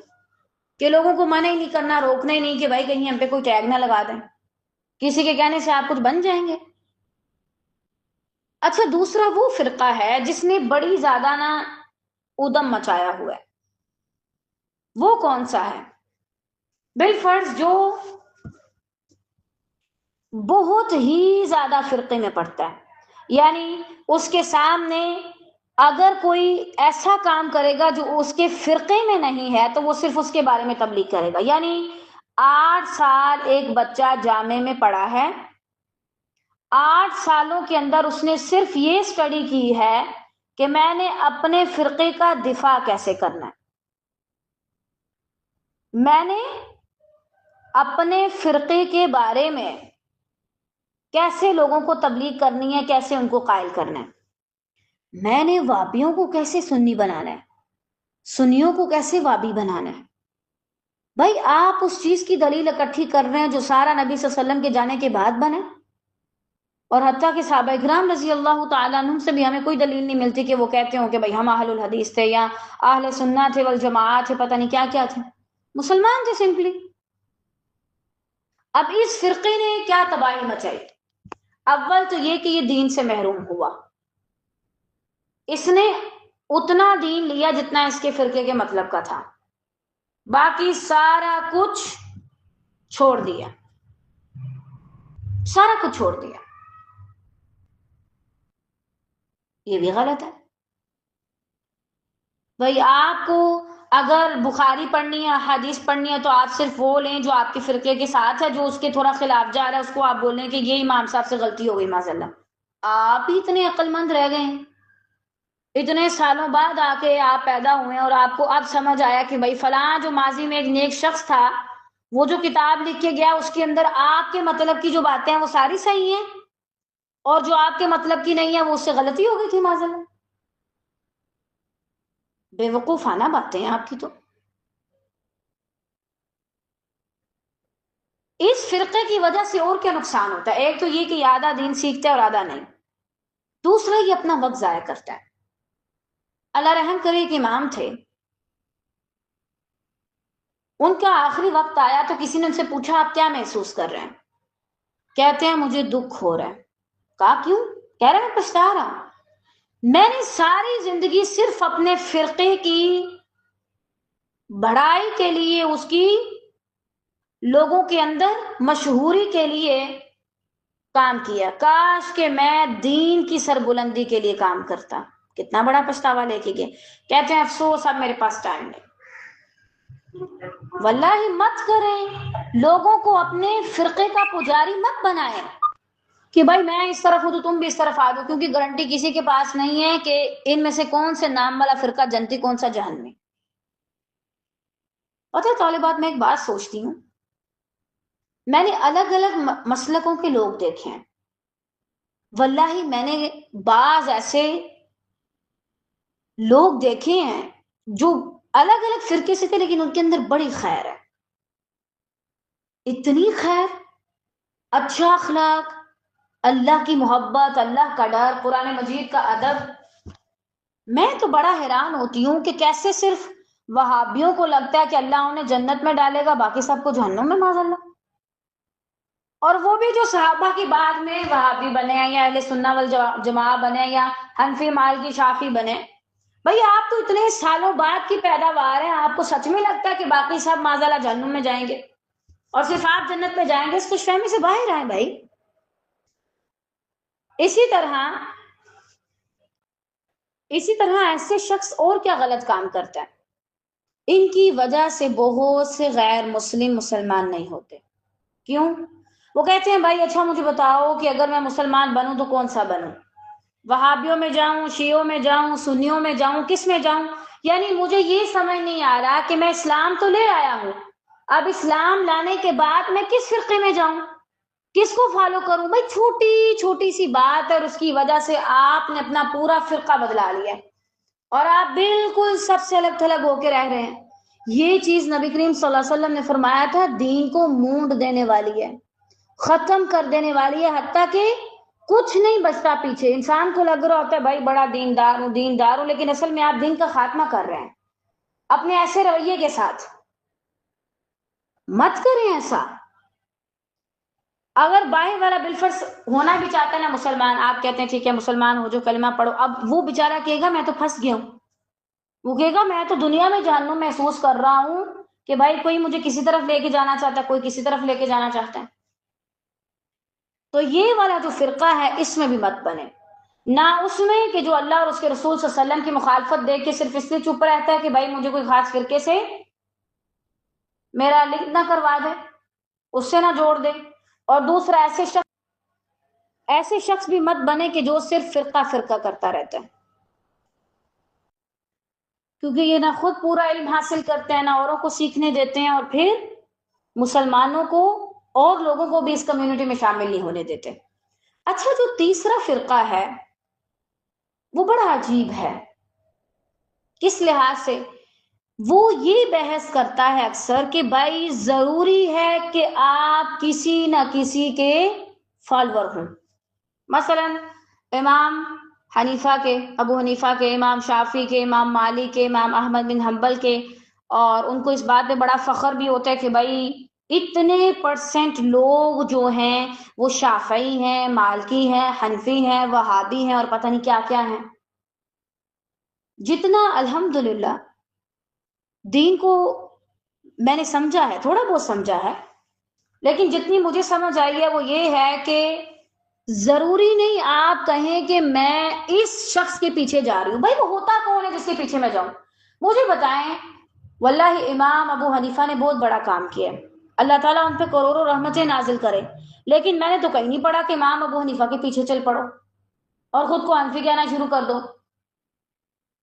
کہ لوگوں کو منع ہی نہیں کرنا، روکنا ہی نہیں کہ بھائی کہیں ہم پہ کوئی ٹیگ نہ لگا دیں، کسی کے کہنے سے آپ کچھ بن جائیں گے۔ اچھا، دوسرا وہ فرقہ ہے جس نے بڑی زیادہ نا ادم مچایا ہوا ہے، وہ کون سا ہے؟ بالفرض جو بہت ہی زیادہ فرقے میں پڑتا ہے، یعنی اس کے سامنے اگر کوئی ایسا کام کرے گا جو اس کے فرقے میں نہیں ہے تو وہ صرف اس کے بارے میں تبلیغ کرے گا۔ یعنی 8 سال ایک بچہ جامع میں پڑھا ہے، 8 سالوں کے اندر اس نے صرف یہ سٹڈی کی ہے کہ میں نے اپنے فرقے کا دفاع کیسے کرنا ہے، میں نے اپنے فرقے کے بارے میں کیسے لوگوں کو تبلیغ کرنی ہے، کیسے ان کو قائل کرنا ہے، میں نے وابیوں کو کیسے سنی بنانا ہے، سنیوں کو کیسے وابی بنانا ہے۔ بھائی آپ اس چیز کی دلیل اکٹھی کر رہے ہیں جو سارا نبی صلی اللہ علیہ وسلم کے جانے کے بعد بنے، اور حتیٰ کہ صحابہ کرام رضی اللہ تعالیٰ عنہم سے بھی ہمیں کوئی دلیل نہیں ملتی کہ وہ کہتے ہوں کہ بھائی ہم اہل الحدیث تھے یا اہل سنہ تھے والجماعت تھے، پتہ نہیں کیا کیا تھے، مسلمان تھے سمپلی۔ اب اس فرقے نے کیا تباہی مچائی؟ اول تو یہ کہ یہ دین سے محروم ہوا، اس نے اتنا دین لیا جتنا اس کے فرقے کے مطلب کا تھا، باقی سارا کچھ چھوڑ دیا، سارا کچھ چھوڑ دیا۔ یہ بھی غلط ہے۔ بھائی آپ کو اگر بخاری پڑھنی ہے، حدیث پڑھنی ہے، تو آپ صرف وہ لیں جو آپ کے فرقے کے ساتھ ہے، جو اس کے تھوڑا خلاف جا رہا ہے اس کو آپ بولیں کہ یہ امام صاحب سے غلطی ہو گئی معاذ اللہ۔ آپ ہی اتنے عقل مند رہ گئے ہیں، اتنے سالوں بعد آ کے آپ پیدا ہوئے اور آپ کو اب سمجھ آیا کہ بھائی فلاں جو ماضی میں ایک نیک شخص تھا، وہ جو کتاب لکھ کے گیا اس کے اندر آپ کے مطلب کی جو باتیں ہیں وہ ساری صحیح ہیں، اور جو آپ کے مطلب کی نہیں ہے وہ اس سے غلطی ہو گئی تھی معاذ اللہ۔ بے وقوفانہ باتیں ہیں آپ کی تو۔ اس فرقے کی وجہ سے اور کیا نقصان ہوتا ہے؟ ایک تو یہ کہ یہ آدھا دین سیکھتا ہے اور آدھا نہیں، دوسرا یہ اپنا وقت ضائع کرتا ہے۔ اللہ رحم کرے، ایک امام تھے، ان کا آخری وقت آیا تو کسی نے ان سے پوچھا آپ کیا محسوس کر رہے ہیں؟ کہتے ہیں مجھے دکھ ہو رہا ہے۔ کہا کیوں؟ کہہ رہے میں پچھتا رہا ہوں، میں نے ساری زندگی صرف اپنے فرقے کی بڑائی کے لیے، اس کی لوگوں کے اندر مشہوری کے لیے کام کیا، کاش کہ میں دین کی سربلندی کے لیے کام کرتا۔ کتنا بڑا پچھتاوا لے کے گئے۔ کہتے ہیں افسوس اب میرے پاس ٹائم نہیں۔ واللہ مت کریں، لوگوں کو اپنے فرقے کا پجاری مت بنائیں کہ بھائی میں اس طرف ہوں تو تم بھی اس طرف آ جاؤ، کیونکہ گارنٹی کسی کے پاس نہیں ہے کہ ان میں سے کون سے نام والا فرقہ جنتی، کون سا جہنمی۔ پتہ ہے طالبات، میں ایک بات سوچتی ہوں، میں نے الگ الگ مسلکوں کے لوگ دیکھے ہیں، واللہ میں نے بعض ایسے لوگ دیکھے ہیں جو الگ الگ فرقے سے تھے لیکن ان کے اندر بڑی خیر ہے، اتنی خیر، اچھا اخلاق، اللہ کی محبت، اللہ کا ڈر، قرآن مجید کا ادب. میں تو بڑا حیران ہوتی ہوں کہ کیسے صرف وہابیوں کو لگتا ہے کہ اللہ انہیں جنت میں ڈالے گا، باقی سب کو جہنم میں، معاذ اللہ. اور وہ بھی جو صحابہ کی بعد میں وہابی بنے ہیں یا اہل سنہ والجماعہ بنے یا حنفی مالکی شافی بنے. بھئی آپ تو اتنے سالوں بعد کی پیداوار ہیں، آپ کو سچ میں لگتا ہے کہ باقی سب معاذ اللہ جہنم میں جائیں گے اور صرف آپ جنت میں جائیں گے؟ اس خوش فہمی سے باہر آئیں بھائی. اسی طرح ایسے شخص اور کیا غلط کام کرتا ہے. ان کی وجہ سے بہت سے غیر مسلم مسلمان نہیں ہوتے. کیوں؟ وہ کہتے ہیں بھائی اچھا مجھے بتاؤ کہ اگر میں مسلمان بنوں تو کون سا بنوں؟ وہابیوں میں جاؤں، شیعوں میں جاؤں، سنیوں میں جاؤں، کس میں جاؤں؟ یعنی مجھے یہ سمجھ نہیں آ رہا کہ میں اسلام تو لے آیا ہوں، اب اسلام لانے کے بعد میں کس فرقے میں جاؤں، کس کو فالو کروں؟ بھائی چھوٹی چھوٹی سی بات ہے اور اس کی وجہ سے آپ نے اپنا پورا فرقہ بدلا لیا اور آپ بالکل سب سے الگ تھلگ ہو کے رہ رہے ہیں. یہ چیز نبی کریم صلی اللہ علیہ وسلم نے فرمایا تھا دین کو مونڈ دینے والی ہے، ختم کر دینے والی ہے، حتیٰ کہ کچھ نہیں بچتا پیچھے. انسان کو لگ رہا ہوتا ہے بھائی بڑا دیندار ہوں، لیکن اصل میں آپ دین کا خاتمہ کر رہے ہیں اپنے ایسے رویے کے ساتھ. مت کریں ایسا. اگر بائیں والا بالفرض ہونا بھی چاہتا ہے نا مسلمان، آپ کہتے ہیں ٹھیک ہے مسلمان ہو جو، کلمہ پڑھو، اب وہ بیچارہ کہے گا میں تو پھنس گیا ہوں، وہ کہے گا میں تو دنیا میں جہنم محسوس کر رہا ہوں کہ بھائی کوئی مجھے کسی طرف لے کے جانا چاہتا ہے، کوئی کسی طرف لے کے جانا چاہتا ہے. تو یہ والا جو فرقہ ہے اس میں بھی مت بنے، نہ اس میں کہ جو اللہ اور اس کے رسول صلی اللہ علیہ وسلم کی مخالفت دیکھ کے صرف اس لیے چپ رہتا ہے کہ بھائی مجھے کوئی خاص فرقے سے میرا لنک نہ کروا دے، اس سے نہ جوڑ دے. اور دوسرا ایسے شخص بھی مت بنے کہ جو صرف فرقہ فرقہ کرتا رہتا ہے، کیونکہ یہ نہ خود پورا علم حاصل کرتے ہیں، نہ اوروں کو سیکھنے دیتے ہیں، اور پھر مسلمانوں کو اور لوگوں کو بھی اس کمیونٹی میں شامل نہیں ہونے دیتے. اچھا جو تیسرا فرقہ ہے وہ بڑا عجیب ہے. کس لحاظ سے؟ وہ یہ بحث کرتا ہے اکثر کہ بھائی ضروری ہے کہ آپ کسی نہ کسی کے فالوور ہوں. مثلا امام حنیفہ کے، ابو حنیفہ کے، امام شافی کے، امام مالک کے، امام احمد بن حنبل کے، اور ان کو اس بات میں بڑا فخر بھی ہوتا ہے کہ بھائی اتنے % لوگ جو ہیں وہ شافعی ہیں، مالکی ہیں، حنفی ہیں، وہابی ہیں، اور پتہ نہیں کیا کیا ہیں. جتنا الحمدللہ دین کو میں نے سمجھا ہے، تھوڑا بہت سمجھا ہے، لیکن جتنی مجھے سمجھ آئی ہے وہ یہ ہے کہ ضروری نہیں آپ کہیں کہ میں اس شخص کے پیچھے جا رہی ہوں. بھائی وہ ہوتا کون ہے جس کے پیچھے میں جاؤں؟ مجھے بتائیں. واللہ امام ابو حنیفہ نے بہت بڑا کام کیا ہے، اللہ تعالیٰ ان پہ کروڑوں رحمتیں نازل کرے، لیکن میں نے تو کہیں نہیں پڑھا کہ امام ابو حنیفہ کے پیچھے چل پڑو اور خود کو حنفی کہنا شروع کر دو.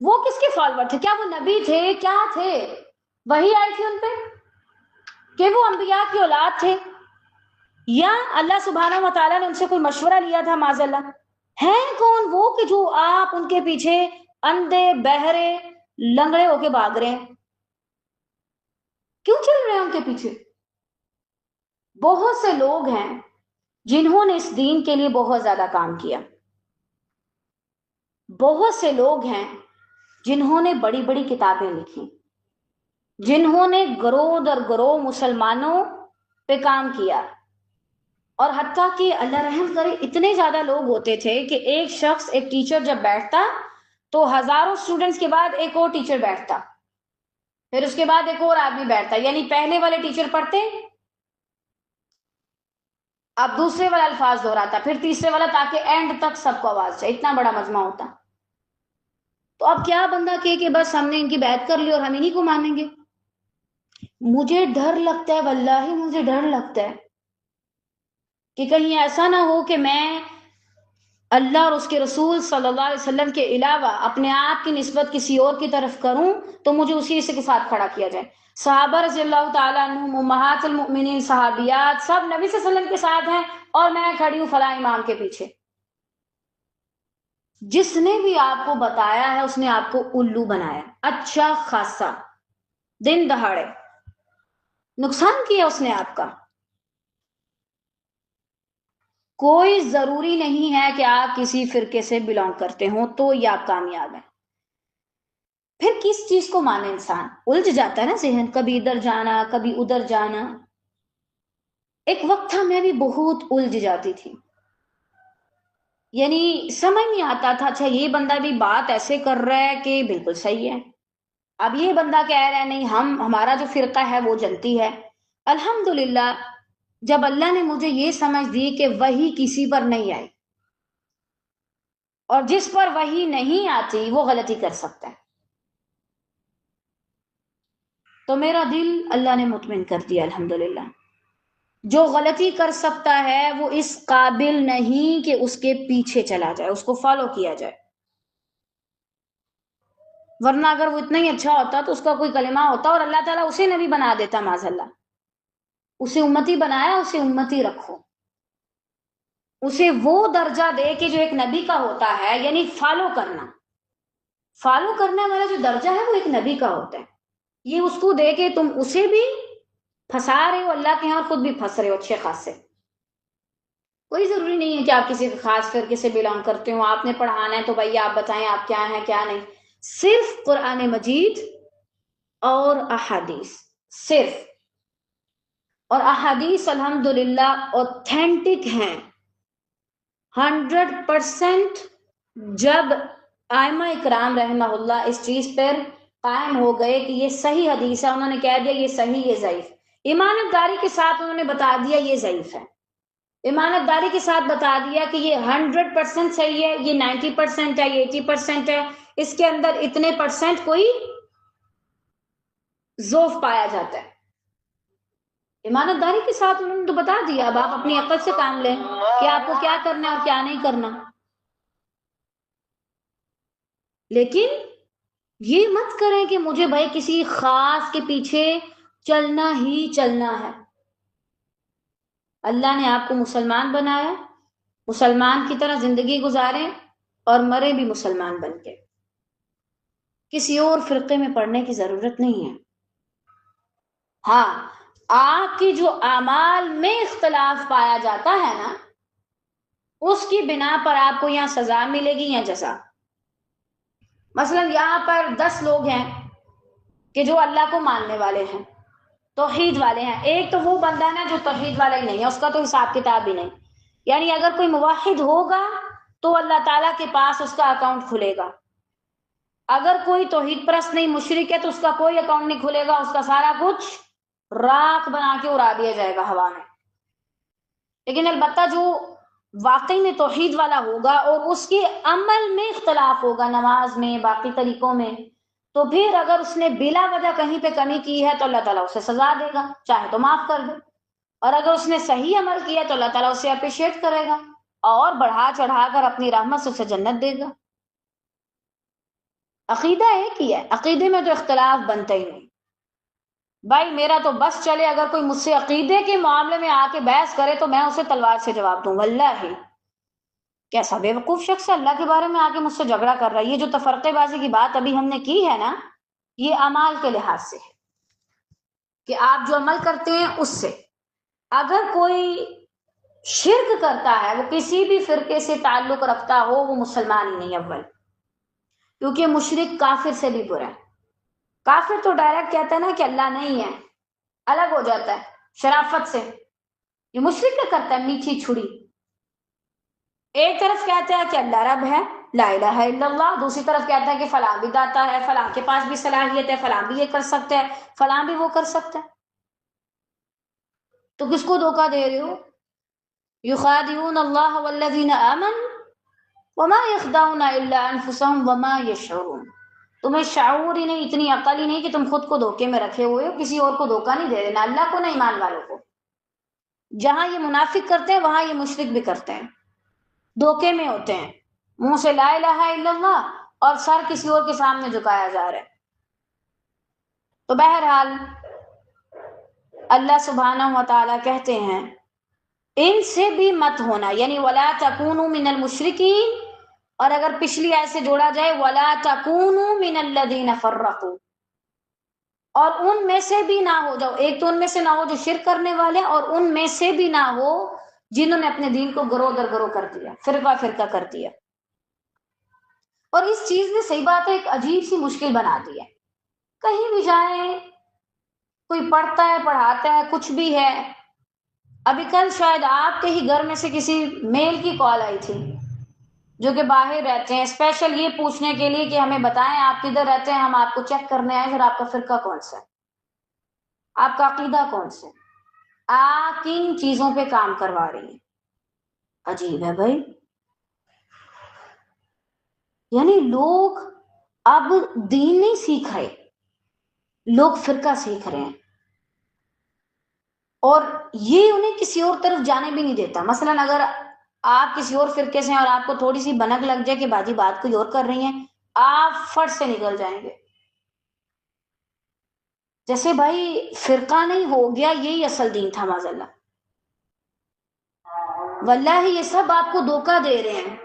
وہ کس کے فالوور تھے؟ کیا وہ نبی تھے؟ کیا تھے؟ وہی آئی تھی ان پہ کہ وہ انبیاء کی اولاد تھے، یا اللہ سبحانہ و تعالیٰ نے ان سے کوئی مشورہ لیا تھا؟ معاذ اللہ. ہیں کون وہ کہ جو آپ ان کے پیچھے اندھے بہرے لنگڑے ہو کے بھاگ رہے ہیں؟ کیوں چل رہے ہیں ان کے پیچھے؟ بہت سے لوگ ہیں جنہوں نے اس دین کے لیے بہت زیادہ کام کیا، بہت سے لوگ ہیں جنہوں نے بڑی بڑی کتابیں لکھی، جنہوں نے گروہ در گروہ مسلمانوں پہ کام کیا، اور حتیٰ کہ اللہ رحم کرے اتنے زیادہ لوگ ہوتے تھے کہ ایک شخص، ایک ٹیچر جب بیٹھتا تو ہزاروں سٹوڈنٹس کے بعد ایک اور ٹیچر بیٹھتا، پھر اس کے بعد ایک اور آدمی بیٹھتا، یعنی پہلے والے ٹیچر پڑھتے، اب دوسرے والا الفاظ دہراتا، پھر تیسرے والا، تاکہ اینڈ تک سب کو آواز جائے. اتنا بڑا مجمع ہوتا. تو اب کیا بندہ کہ بس ہم نے ان کی بیعت کر لی اور ہم انہیں کو مانیں گے؟ مجھے ڈر لگتا ہے، واللہ مجھے ڈر لگتا ہے کہ کہیں ایسا نہ ہو کہ میں اللہ اور اس کے رسول صلی اللہ علیہ وسلم کے علاوہ اپنے آپ کی نسبت کسی اور کی طرف کروں تو مجھے اسی کے ساتھ کھڑا کیا جائے. صحابہ رضی اللہ تعالیٰ عنہم، امہات المؤمنین، صحابیات، سب نبی صلی اللہ علیہ وسلم کے ساتھ ہیں اور میں کھڑی ہوں فلاں امام کے پیچھے. جس نے بھی آپ کو بتایا ہے اس نے آپ کو الو بنایا، اچھا خاصا دن دہاڑے نقصان کیا اس نے آپ کا. کوئی ضروری نہیں ہے کہ آپ کسی فرقے سے بلانگ کرتے ہوں تو یہ آپ کامیاب ہیں۔ پھر کس چیز کو مانے انسان؟ الجھ جاتا ہے نا ذہن، کبھی ادھر جانا کبھی ادھر جانا۔ ایک وقت تھا میں بھی بہت الجھ جاتی تھی، یعنی سمجھ نہیں آتا تھا اچھا یہ بندہ بھی بات ایسے کر رہا ہے کہ بالکل صحیح ہے، اب یہ بندہ کہہ رہا ہے نہیں ہمارا جو فرقہ ہے وہ جنتی ہے۔ الحمدللہ جب اللہ نے مجھے یہ سمجھ دی کہ وحی کسی پر نہیں آئی، اور جس پر وحی نہیں آتی وہ غلطی کر سکتا ہے، تو میرا دل اللہ نے مطمئن کر دیا الحمدللہ۔ جو غلطی کر سکتا ہے وہ اس قابل نہیں کہ اس کے پیچھے چلا جائے، اس کو فالو کیا جائے، ورنہ اگر وہ اتنا ہی اچھا ہوتا تو اس کا کوئی کلمہ ہوتا اور اللہ تعالیٰ اسے نبی بنا دیتا معاذ اللہ۔ اسے امتی بنایا، اسے امتی رکھو، اسے وہ درجہ دے کہ جو ایک نبی کا ہوتا ہے، یعنی فالو کرنے والا جو درجہ ہے وہ ایک نبی کا ہوتا ہے، یہ اس کو دے کہ تم اسے بھی پھنسا رہے ہو اللہ کے یہاں اور خود بھی پھنس رہے ہو اچھے خاص سے۔ کوئی ضروری نہیں ہے کہ آپ کسی خاص فرقے سے بلانگ کرتے ہو، آپ نے پڑھانا ہے تو بھائی آپ بتائیں آپ کیا ہیں کیا نہیں، صرف قرآن مجید اور احادیث، صرف، اور احادیث الحمدللہ اوتھینٹک ہیں 100%۔ جب ائمہ اکرام رحمہ اللہ اس چیز پر قائم ہو گئے کہ یہ صحیح حدیث ہے، انہوں نے کہہ دیا یہ صحیح یہ ضعیف، امانت داری کے ساتھ انہوں نے بتا دیا یہ ضعیف ہے، امانت داری کے ساتھ بتا دیا کہ یہ 100% صحیح ہے، یہ 90% ہے، یہ 80% ہے، اس کے اندر اتنے % کوئی ضعف پایا جاتا ہے۔ امانت داری کے ساتھ انہوں نے تو بتا دیا، اب آپ اپنی عقل سے کام لیں کہ آپ کو کیا کرنا ہے اور کیا نہیں کرنا۔ لیکن یہ مت کریں کہ مجھے بھائی کسی خاص کے پیچھے چلنا ہی چلنا ہے۔ اللہ نے آپ کو مسلمان بنایا، مسلمان کی طرح زندگی گزاریں اور مرے بھی مسلمان بن کے، کسی اور فرقے میں پڑھنے کی ضرورت نہیں ہے۔ ہاں، آپ کی جو اعمال میں اختلاف پایا جاتا ہے نا، اس کی بنا پر آپ کو یہاں سزا ملے گی یا جزا۔ مثلا یہاں پر 10 لوگ ہیں کہ جو اللہ کو ماننے والے ہیں، توحید والے ہیں، ایک تو وہ بندہ ہے نا جو توحید والا ہی نہیں ہے، اس کا تو حساب کتاب بھی نہیں، یعنی اگر کوئی موحد ہوگا تو اللہ تعالیٰ کے پاس اس کا اکاؤنٹ کھلے گا، اگر کوئی توحید پرست نہیں مشرک ہے تو اس کا کوئی اکاؤنٹ نہیں کھلے گا، اس کا سارا کچھ راکھ بنا کے اڑا دیا جائے گا ہوا میں۔ لیکن البتہ جو واقعی میں توحید والا ہوگا اور اس کے عمل میں اختلاف ہوگا، نماز میں باقی طریقوں میں، تو پھر اگر اس نے بلا وجہ کہیں پہ کمی کی ہے تو اللہ تعالیٰ اسے سزا دے گا، چاہے تو معاف کر دے، اور اگر اس نے صحیح عمل کیا تو اللہ تعالیٰ اسے اپریشیٹ کرے گا اور بڑھا چڑھا کر اپنی رحمت سے اسے جنت دے گا۔ عقیدہ ایک ہی ہے، عقیدے میں تو اختلاف بنتا ہی نہیں۔ بھائی میرا تو بس چلے، اگر کوئی مجھ سے عقیدے کے معاملے میں آ کے بحث کرے تو میں اسے تلوار سے جواب دوں، واللہ کیسا بے وقوف شخص ہے اللہ کے بارے میں آ کے مجھ سے جھگڑا کر رہا ہے۔ یہ جو تفرقے بازی کی بات ابھی ہم نے کی ہے نا، یہ اعمال کے لحاظ سے ہے کہ آپ جو عمل کرتے ہیں اس سے، اگر کوئی شرک کرتا ہے، وہ کسی بھی فرقے سے تعلق رکھتا ہو، وہ مسلمان ہی نہیں اول، کیونکہ مشرک کافر سے بھی برا ہے۔ کافر تو ڈائریکٹ کہتا ہے نا کہ اللہ نہیں ہے، الگ ہو جاتا ہے شرافت سے، یہ مشرک کیا کرتا ہے میٹھی چھڑی، ایک طرف کہتا ہے کہ اللہ رب ہے لا الہ الا اللہ، دوسری طرف کہتا ہے کہ فلاں بھی داتا ہے، فلاں کے پاس بھی صلاحیت ہے، فلاں بھی یہ کر سکتا ہے، فلاں بھی وہ کر سکتا ہے، تو کس کو دھوکہ دے رہے ہو؟ یخادعون اللہ والذین آمنوا وما یخدعون الا انفسهم وما یشعرون۔ تمہیں شعور ہی نہیں، اتنی عقل ہی نہیں کہ تم خود کو دھوکے میں رکھے ہوئے ہو، کسی اور کو دھوکہ نہیں دے دینا، اللہ کو نہ ایمان والوں کو۔ جہاں یہ منافق کرتے ہیں وہاں یہ مشرک بھی کرتے ہیں، دھوکے میں ہوتے ہیں، منہ سے لا الہ الا اللہ اور سر کسی اور کے سامنے جھکایا جا رہا ہے۔ تو بہرحال اللہ سبحانہ و تعالیٰ کہتے ہیں ان سے بھی مت ہونا، یعنی ولا تکونوا من المشرکین، اور اگر پچھلی آیت سے جوڑا جائے ولا تکونوا من الذین فرقوا، اور ان میں سے بھی نہ ہو جاؤ، ایک تو ان میں سے نہ ہو جو شرک کرنے والے، اور ان میں سے بھی نہ ہو جنہوں نے اپنے دین کو گروہ در گروہ کر دیا، فرقہ فرقہ کر دیا. اور اس چیز نے صحیح بات ہے ایک عجیب سی مشکل بنا دی ہے. کہیں بھی جائیں، کوئی پڑھتا ہے پڑھاتا ہے کچھ بھی ہے. ابھی کل شاید آپ کے ہی گھر میں سے کسی میل کی کال آئی تھی جو کہ باہر رہتے ہیں، اسپیشل یہ پوچھنے کے لیے کہ ہمیں بتائیں آپ کدھر رہتے ہیں، ہم آپ کو چیک کرنے آئے، پھر آپ کا فرقہ کون سا ہے، آپ کا عقیدہ کون سا ہے، آپ کن چیزوں پہ کام کروا رہی ہیں. عجیب ہے بھائی. یعنی لوگ اب دین نہیں سیکھ رہے، لوگ فرقہ سیکھ رہے ہیں، اور یہ انہیں کسی اور طرف جانے بھی نہیں دیتا. مثلا اگر آپ کسی اور فرقے سے ہیں اور آپ کو تھوڑی سی بنک لگ جائے کہ باجی بات کوئی اور کر رہی ہیں، آپ فٹ سے نکل جائیں گے. جیسے بھائی فرقہ نہیں ہو گیا یہی اصل دین تھا. معاذ اللہ، واللہ یہ سب آپ کو دھوکہ دے رہے ہیں.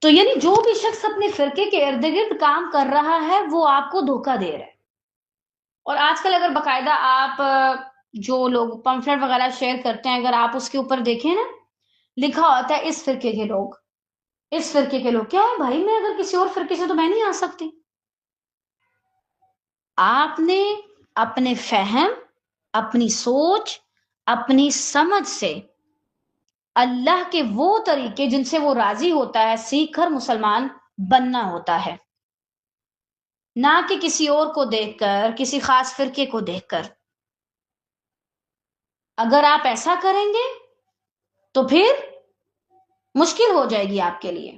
تو یعنی جو بھی شخص اپنے فرقے کے ارد گرد کام کر رہا ہے وہ آپ کو دھوکہ دے رہا ہے. اور آج کل اگر باقاعدہ آپ جو لوگ پمفلٹ وغیرہ شیئر کرتے ہیں، اگر آپ اس کے اوپر دیکھیں نا، لکھا ہوتا ہے اس فرقے کے لوگ، اس فرقے کے لوگ. کیا ہے بھائی، میں اگر کسی اور فرقے سے تو میں نہیں آ سکتی. آپ نے اپنے فہم، اپنی سوچ، اپنی سمجھ سے اللہ کے وہ طریقے جن سے وہ راضی ہوتا ہے سیکھ کر مسلمان بننا ہوتا ہے، نہ کہ کسی اور کو دیکھ کر، کسی خاص فرقے کو دیکھ کر. اگر آپ ایسا کریں گے تو پھر مشکل ہو جائے گی آپ کے لیے،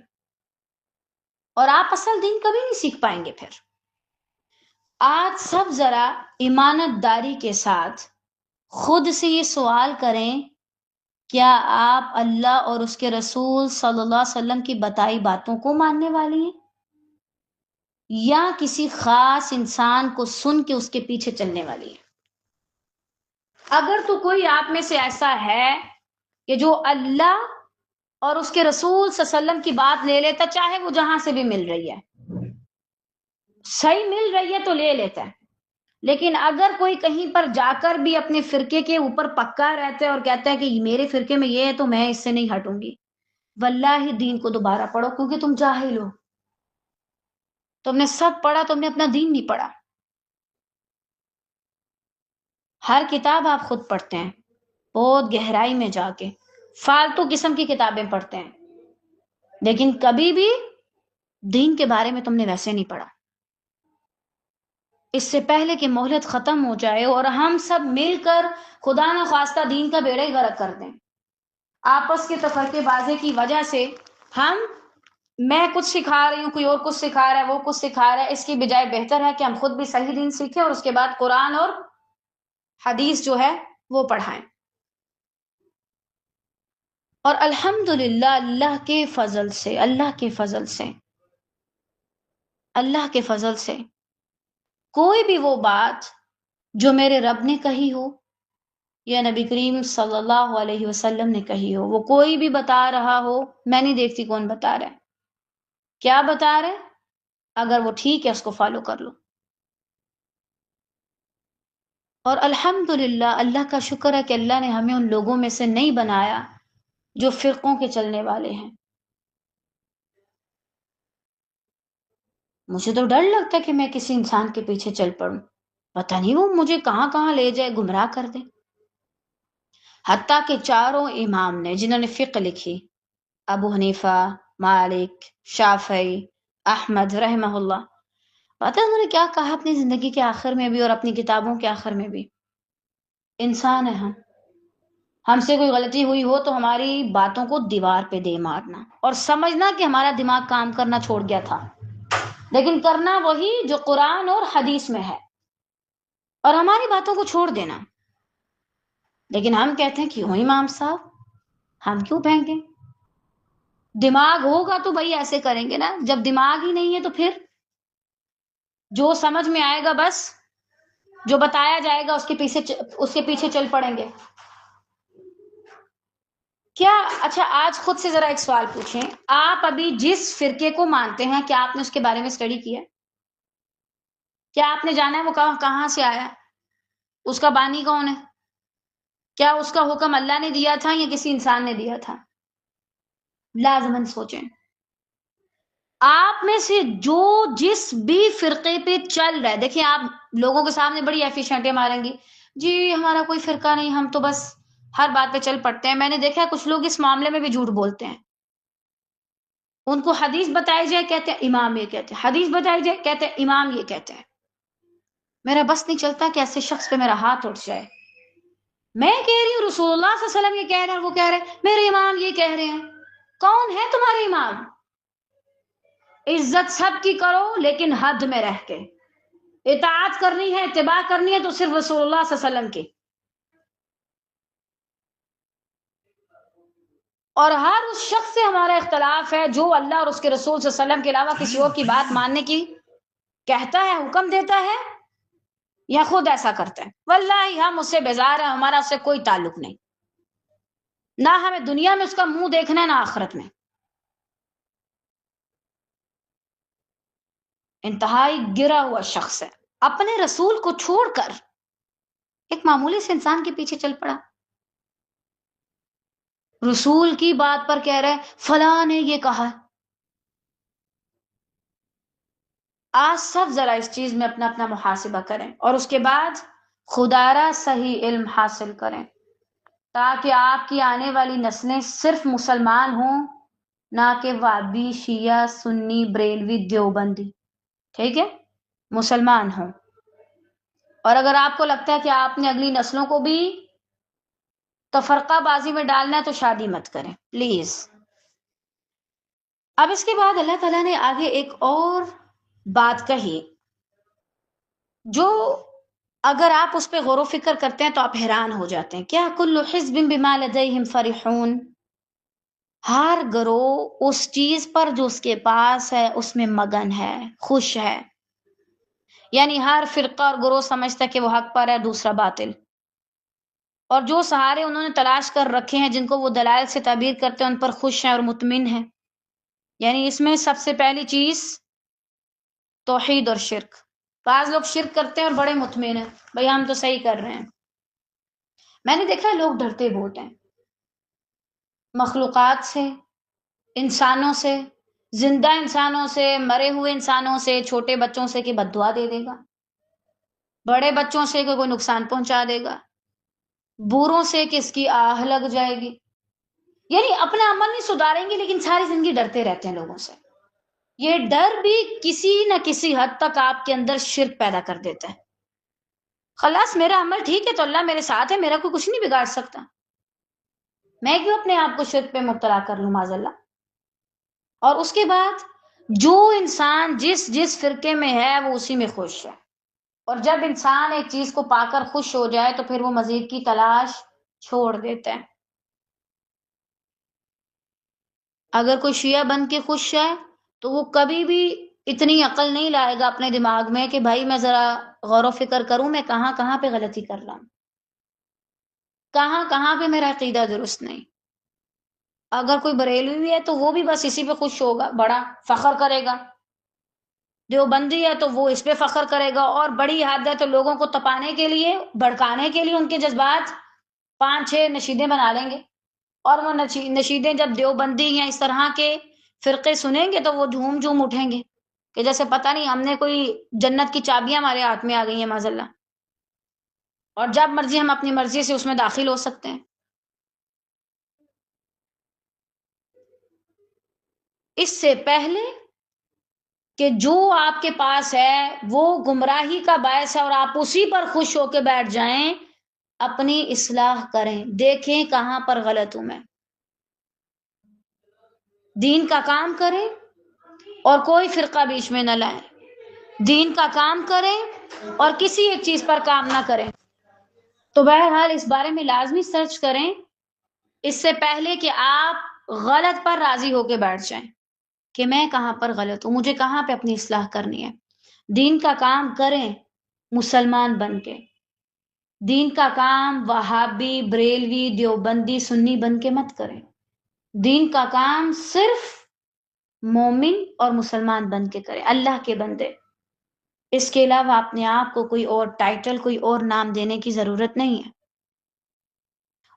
اور آپ اصل دین کبھی نہیں سیکھ پائیں گے. پھر آج سب ذرا ایمانت داری کے ساتھ خود سے یہ سوال کریں، کیا آپ اللہ اور اس کے رسول صلی اللہ علیہ وسلم کی بتائی باتوں کو ماننے والی ہیں، یا کسی خاص انسان کو سن کے اس کے پیچھے چلنے والی ہیں؟ اگر تو کوئی آپ میں سے ایسا ہے کہ جو اللہ اور اس کے رسول صلی اللہ علیہ وسلم کی بات لے لیتا، چاہے وہ جہاں سے بھی مل رہی ہے، صحیح مل رہی ہے تو لے لیتا ہے، لیکن اگر کوئی کہیں پر جا کر بھی اپنے فرقے کے اوپر پکا رہتا ہے اور کہتا ہے کہ میرے فرقے میں یہ ہے تو میں اس سے نہیں ہٹوں گی، واللہ دین کو دوبارہ پڑھو، کیونکہ تم جاہل ہو. تم نے سب پڑھا، تم نے اپنا دین نہیں پڑھا. ہر کتاب آپ خود پڑھتے ہیں بہت گہرائی میں جا کے، فالتو قسم کی کتابیں پڑھتے ہیں، لیکن کبھی بھی دین کے بارے میں تم نے ویسے نہیں پڑھا. اس سے پہلے کہ مہلت ختم ہو جائے اور ہم سب مل کر خدا نہ خواستہ دین کا بیڑا ہی غرق کر دیں، آپس کے تفرقے بازی کی وجہ سے میں کچھ سکھا رہی ہوں، کوئی اور کچھ سکھا رہا ہے، وہ کچھ سکھا رہا ہے، اس کی بجائے بہتر ہے کہ ہم خود بھی صحیح دین سیکھیں اور اس کے بعد قرآن اور حدیث جو ہے وہ پڑھائیں. اور الحمدللہ اللہ کے فضل سے، اللہ کے فضل سے، اللہ کے فضل سے کوئی بھی وہ بات جو میرے رب نے کہی ہو یا نبی کریم صلی اللہ علیہ وسلم نے کہی ہو، وہ کوئی بھی بتا رہا ہو، میں نہیں دیکھتی کون بتا رہا ہے، کیا بتا رہے، اگر وہ ٹھیک ہے اس کو فالو کر لو. اور الحمدللہ اللہ کا شکر ہے کہ اللہ نے ہمیں ان لوگوں میں سے نہیں بنایا جو فرقوں کے چلنے والے ہیں. مجھے تو ڈر لگتا ہے کہ میں کسی انسان کے پیچھے چل پڑوں، پتہ نہیں وہ مجھے کہاں کہاں لے جائے، گمراہ کر دے. حتیٰ کہ چاروں امام نے جنہوں نے فقہ لکھی، ابو حنیفہ، مالک، شافعی، احمد رحمہ اللہ، پتہ ہے انہوں نے کیا کہا اپنی زندگی کے آخر میں بھی اور اپنی کتابوں کے آخر میں بھی؟ انسان ہے ہم سے کوئی غلطی ہوئی ہو تو ہماری باتوں کو دیوار پہ دے مارنا اور سمجھنا کہ ہمارا دماغ کام کرنا چھوڑ گیا تھا، لیکن کرنا وہی جو قرآن اور حدیث میں ہے، اور ہماری باتوں کو چھوڑ دینا. لیکن ہم کہتے ہیں کیوں امام صاحب، ہم کیوں پھینکیں؟ دماغ ہوگا تو بھائی ایسے کریں گے نا، جب دماغ ہی نہیں ہے تو پھر جو سمجھ میں آئے گا بس، جو بتایا جائے گا اس کے پیچھے چل پڑیں گے. کیا اچھا آج خود سے ذرا ایک سوال پوچھیں، آپ ابھی جس فرقے کو مانتے ہیں کیا آپ نے اس کے بارے میں اسٹڈی کیا؟ کیا آپ نے جانا ہے وہ کہاں سے آیا، اس کا بانی کون ہے؟ کیا اس کا حکم اللہ نے دیا تھا یا کسی انسان نے دیا تھا؟ لازماً سوچیں. آپ میں سے جو جس بھی فرقے پہ چل رہا ہے، دیکھیں آپ لوگوں کے سامنے بڑی ایفیشنٹیں ماریں گی، جی ہمارا کوئی فرقہ نہیں، ہم تو بس ہر بات پہ چل پڑتے ہیں. میں نے دیکھا ہے کچھ لوگ اس معاملے میں بھی جھوٹ بولتے ہیں. ان کو حدیث بتائی جائے کہتے ہیں امام یہ کہتے ہیں، حدیث بتائی جائے کہتے ہیں امام یہ کہتے ہیں. میرا بس نہیں چلتا کہ ایسے شخص پہ میرا ہاتھ اٹھ جائے. میں کہہ رہی ہوں رسول اللہ صلی اللہ علیہ وسلم یہ کہہ رہے ہیں، وہ کہہ رہے ہیں میرے امام یہ کہہ رہے ہیں. کون ہے تمہارے امام؟ عزت سب کی کرو لیکن حد میں رہ کے. اطاعت کرنی ہے، اتباع کرنی ہے تو صرف رسول اللہ صلی اللہ علیہ وسلم کی. اور ہر اس شخص سے ہمارا اختلاف ہے جو اللہ اور اس کے رسول صلی اللہ علیہ وسلم کے علاوہ کسی اور کی بات ماننے کی کہتا ہے، حکم دیتا ہے یا خود ایسا کرتا ہے. واللہ ہم اس سے بیزار ہیں، ہمارا اس سے کوئی تعلق نہیں. نہ ہمیں دنیا میں اس کا منہ دیکھنا ہے نہ آخرت میں. انتہائی گرا ہوا شخص ہے، اپنے رسول کو چھوڑ کر ایک معمولی سے انسان کے پیچھے چل پڑا. رسول کی بات پر کہہ رہے فلاں نے یہ کہا. آج سب ذرا اس چیز میں اپنا اپنا محاسبہ کریں اور اس کے بعد خدا را صحیح علم حاصل کریں تاکہ آپ کی آنے والی نسلیں صرف مسلمان ہوں، نہ کہ وابی، شیعہ، سنی، بریلوی، دیوبندی. ٹھیک ہے، مسلمان ہوں. اور اگر آپ کو لگتا ہے کہ آپ نے اگلی نسلوں کو بھی تفرقہ بازی میں ڈالنا ہے تو شادی مت کریں پلیز. اب اس کے بعد اللہ تعالیٰ نے آگے ایک اور بات کہی جو اگر آپ اس پہ غور و فکر کرتے ہیں تو آپ حیران ہو جاتے ہیں. کیا کل حزب بما لدیہم فرحون، ہر گروہ اس چیز پر جو اس کے پاس ہے اس میں مگن ہے، خوش ہے. یعنی ہر فرقہ اور گروہ سمجھتا ہے کہ وہ حق پر ہے، دوسرا باطل. اور جو سہارے انہوں نے تلاش کر رکھے ہیں جن کو وہ دلائل سے تعبیر کرتے ہیں ان پر خوش ہیں اور مطمئن ہیں. یعنی اس میں سب سے پہلی چیز توحید اور شرک. بعض لوگ شرک کرتے ہیں اور بڑے مطمئن ہیں، بھئی ہم تو صحیح کر رہے ہیں. میں نے دیکھا ہے لوگ ڈرتے بہت ہیں مخلوقات سے، انسانوں سے، زندہ انسانوں سے، مرے ہوئے انسانوں سے، چھوٹے بچوں سے کہ بد دعا دے دے گا، بڑے بچوں سے کہ کوئی نقصان پہنچا دے گا، بوروں سے کہ اس کی آہ لگ جائے گی. یعنی اپنا عمل نہیں سدھاریں گے لیکن ساری زندگی ڈرتے رہتے ہیں لوگوں سے. یہ ڈر بھی کسی نہ کسی حد تک آپ کے اندر شرک پیدا کر دیتا ہے. خلاص میرا عمل ٹھیک ہے تو اللہ میرے ساتھ ہے، میرا کوئی کچھ نہیں بگاڑ سکتا، میں کیوں اپنے آپ کو شرک پہ مبتلا کر لوں معاذ اللہ. اور اس کے بعد جو انسان جس جس فرقے میں ہے وہ اسی میں خوش ہے. اور جب انسان ایک چیز کو پا کر خوش ہو جائے تو پھر وہ مزید کی تلاش چھوڑ دیتا ہے. اگر کوئی شیعہ بن کے خوش ہے تو وہ کبھی بھی اتنی عقل نہیں لائے گا اپنے دماغ میں کہ بھائی میں ذرا غور و فکر کروں میں کہاں کہاں پہ غلطی کر رہا ہوں، کہاں کہاں پہ میرا عقیدہ درست نہیں. اگر کوئی بریلوی ہے تو وہ بھی بس اسی پہ خوش ہوگا، بڑا فخر کرے گا. دیوبندی ہے تو وہ اس پہ فخر کرے گا. اور بڑی حد ہے تو لوگوں کو تپانے کے لیے، بھڑکانے کے لیے ان کے جذبات 5-6 نشیدیں بنا لیں گے. اور وہ نشیدیں جب دیوبندی یا اس طرح کے فرقے سنیں گے تو وہ جھوم جھوم اٹھیں گے کہ جیسے پتہ نہیں ہم نے کوئی جنت کی چابیاں ہمارے ہاتھ میں آ گئی ہیں معاذ اللہ، اور جب مرضی ہم اپنی مرضی سے اس میں داخل ہو سکتے ہیں. اس سے پہلے کہ جو آپ کے پاس ہے وہ گمراہی کا باعث ہے اور آپ اسی پر خوش ہو کے بیٹھ جائیں، اپنی اصلاح کریں، دیکھیں کہاں پر غلط ہوں میں. دین کا کام کریں اور کوئی فرقہ بیچ میں نہ لائیں. دین کا کام کریں اور کسی ایک چیز پر کام نہ کریں. تو بہرحال اس بارے میں لازمی سرچ کریں اس سے پہلے کہ آپ غلط پر راضی ہو کے بیٹھ جائیں کہ میں کہاں پر غلط ہوں، مجھے کہاں پہ اپنی اصلاح کرنی ہے. دین کا کام کریں مسلمان بن کے. دین کا کام وہابی، بریلوی، دیوبندی، سنی بن کے مت کریں. دین کا کام صرف مومن اور مسلمان بن کے کریں، اللہ کے بندے. اس کے علاوہ اپنے آپ کو کوئی اور ٹائٹل، کوئی اور نام دینے کی ضرورت نہیں ہے.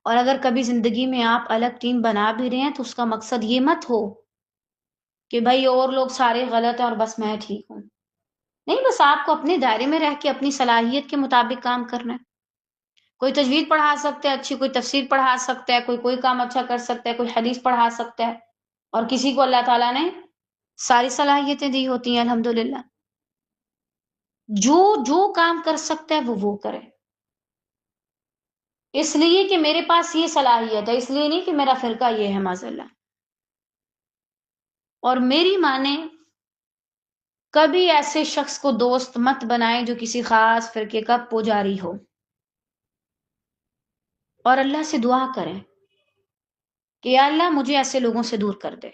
اور اگر کبھی زندگی میں آپ الگ ٹیم بنا بھی رہے ہیں تو اس کا مقصد یہ مت ہو کہ بھائی اور لوگ سارے غلط ہیں اور بس میں ٹھیک ہوں. نہیں، بس آپ کو اپنے دائرے میں رہ کے اپنی صلاحیت کے مطابق کام کرنا ہے. کوئی تجوید پڑھا سکتا ہے اچھی، کوئی تفسیر پڑھا سکتا ہے، کوئی کام اچھا کر سکتا ہے، کوئی حدیث پڑھا سکتا ہے، اور کسی کو اللہ تعالیٰ نے ساری صلاحیتیں دی ہوتی ہیں الحمدللہ. جو کام کر سکتا ہے وہ کرے. اس لیے کہ میرے پاس یہ صلاحیت ہے، اس لیے نہیں کہ میرا فرقہ یہ ہے معاذ اللہ. اور میری مانے کبھی ایسے شخص کو دوست مت بنائیں جو کسی خاص فرقے کا پجاری ہو، اور اللہ سے دعا کریں کہ یا اللہ مجھے ایسے لوگوں سے دور کر دے.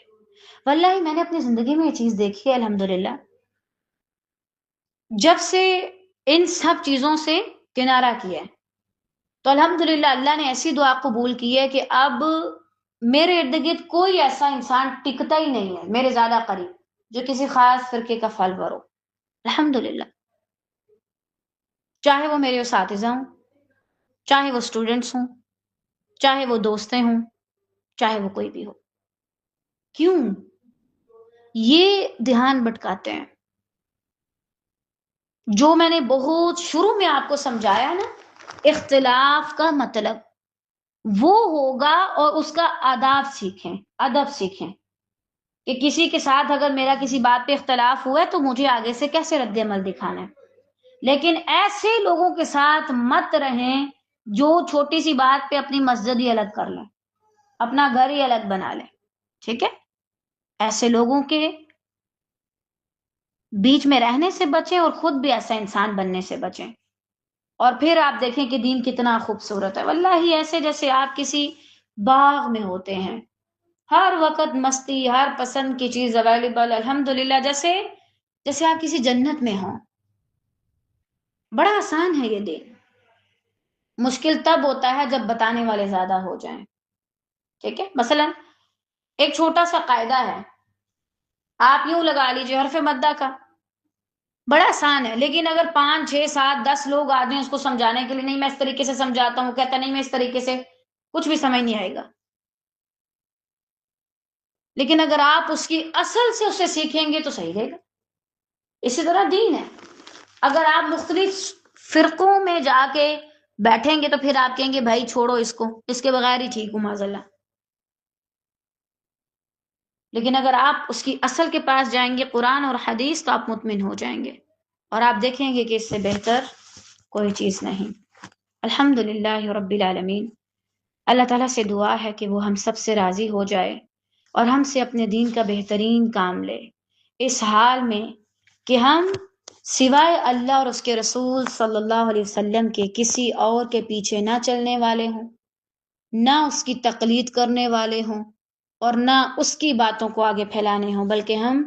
واللہ میں نے اپنی زندگی میں یہ چیز دیکھی ہے الحمدللہ. جب سے ان سب چیزوں سے کنارہ کیا ہے تو الحمدللہ اللہ نے ایسی دعا قبول کی ہے کہ اب میرے ارد گرد کوئی ایسا انسان ٹکتا ہی نہیں ہے میرے زیادہ قریب جو کسی خاص فرقے کا فالوور ہو. الحمدللہ، چاہے وہ میرے اساتذہ ہوں، چاہے وہ اسٹوڈنٹس ہوں، چاہے وہ دوستیں ہوں، چاہے وہ کوئی بھی ہو. کیوں یہ دھیان بھٹکاتے ہیں؟ جو میں نے بہت شروع میں آپ کو سمجھایا نا، اختلاف کا مطلب وہ ہوگا، اور اس کا ادب سیکھیں کہ کسی کے ساتھ اگر میرا کسی بات پہ اختلاف ہوا ہے تو مجھے آگے سے کیسے رد عمل دکھانا ہے. لیکن ایسے لوگوں کے ساتھ مت رہیں جو چھوٹی سی بات پہ اپنی مسجد ہی الگ کر لیں، اپنا گھر ہی الگ بنا لیں. ٹھیک ہے؟ ایسے لوگوں کے بیچ میں رہنے سے بچیں اور خود بھی ایسا انسان بننے سے بچیں. اور پھر آپ دیکھیں کہ دین کتنا خوبصورت ہے. واللہ ایسے جیسے آپ کسی باغ میں ہوتے ہیں، ہر وقت مستی، ہر پسند کی چیز اویلیبل، الحمدللہ، جیسے آپ کسی جنت میں ہوں. بڑا آسان ہے یہ دین. مشکل تب ہوتا ہے جب بتانے والے زیادہ ہو جائیں. ٹھیک ہے؟ مثلا ایک چھوٹا سا قاعدہ ہے، آپ یوں لگا لیجئے حرف مدہ کا. بڑا آسان ہے، لیکن اگر 5 6 7 10 لوگ آ جائیں اس کو سمجھانے کے لیے، نہیں میں اس طریقے سے سمجھاتا ہوں، کہتا نہیں میں اس طریقے سے، کچھ بھی سمجھ نہیں آئے گا. لیکن اگر آپ اس کی اصل سے اسے سیکھیں گے تو صحیح رہے گا. اسی طرح دین ہے. اگر آپ مختلف فرقوں میں جا کے بیٹھیں گے تو پھر آپ کہیں گے بھائی چھوڑو اس کو، اس کے بغیر ہی ٹھیک ہوں معاذ اللہ. لیکن اگر آپ اس کی اصل کے پاس جائیں گے، قرآن اور حدیث، تو آپ مطمئن ہو جائیں گے اور آپ دیکھیں گے کہ اس سے بہتر کوئی چیز نہیں. الحمدللہ رب العالمین. اللہ تعالیٰ سے دعا ہے کہ وہ ہم سب سے راضی ہو جائے اور ہم سے اپنے دین کا بہترین کام لے، اس حال میں کہ ہم سوائے اللہ اور اس کے رسول صلی اللہ علیہ وسلم کے کسی اور کے پیچھے نہ چلنے والے ہوں، نہ اس کی تقلید کرنے والے ہوں، اور نہ اس کی باتوں کو آگے پھیلانے ہوں، بلکہ ہم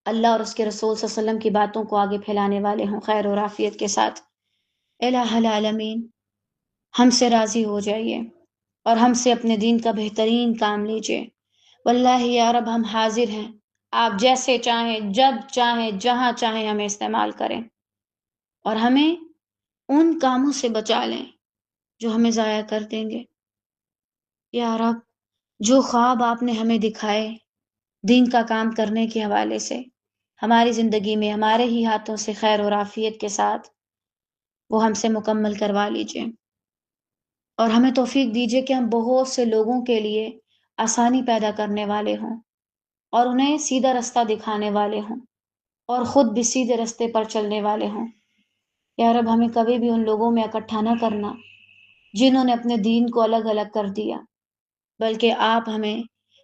اللہ اور اس کے رسول صلی اللہ علیہ وسلم کی باتوں کو آگے پھیلانے والے ہوں خیر و عافیت کے ساتھ. الہ العالمین، ہم سے راضی ہو جائیے اور ہم سے اپنے دین کا بہترین کام لیجئے. واللہ یا رب ہم حاضر ہیں، آپ جیسے چاہیں، جب چاہیں، جہاں چاہیں ہمیں استعمال کریں، اور ہمیں ان کاموں سے بچا لیں جو ہمیں ضائع کر دیں گے. یا رب، جو خواب آپ نے ہمیں دکھائے دین کا کام کرنے کے حوالے سے، ہماری زندگی میں ہمارے ہی ہاتھوں سے خیر و عافیت کے ساتھ وہ ہم سے مکمل کروا لیجئے، اور ہمیں توفیق دیجئے کہ ہم بہت سے لوگوں کے لیے آسانی پیدا کرنے والے ہوں اور انہیں سیدھا رستہ دکھانے والے ہوں اور خود بھی سیدھے رستے پر چلنے والے ہوں. یا رب ہمیں کبھی بھی ان لوگوں میں اکٹھا نہ کرنا جنہوں نے اپنے دین کو الگ الگ کر دیا، بلکہ آپ ہمیں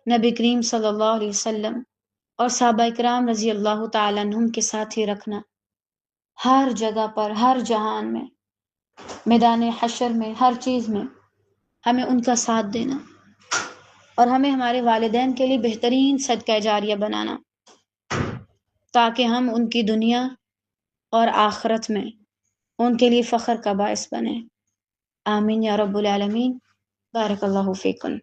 نبی کریم صلی اللہ علیہ وسلم اور صحابہ اکرام رضی اللہ تعالیٰ عنہم کے ساتھ ہی رکھنا. ہر جگہ پر، ہر جہان میں، میدان حشر میں، ہر چیز میں ہمیں ان کا ساتھ دینا، اور ہمیں ہمارے والدین کے لیے بہترین صدقہ جاریہ بنانا تاکہ ہم ان کی دنیا اور آخرت میں ان کے لیے فخر کا باعث بنے. آمین یا رب العالمین. بارک اللہ فیکم.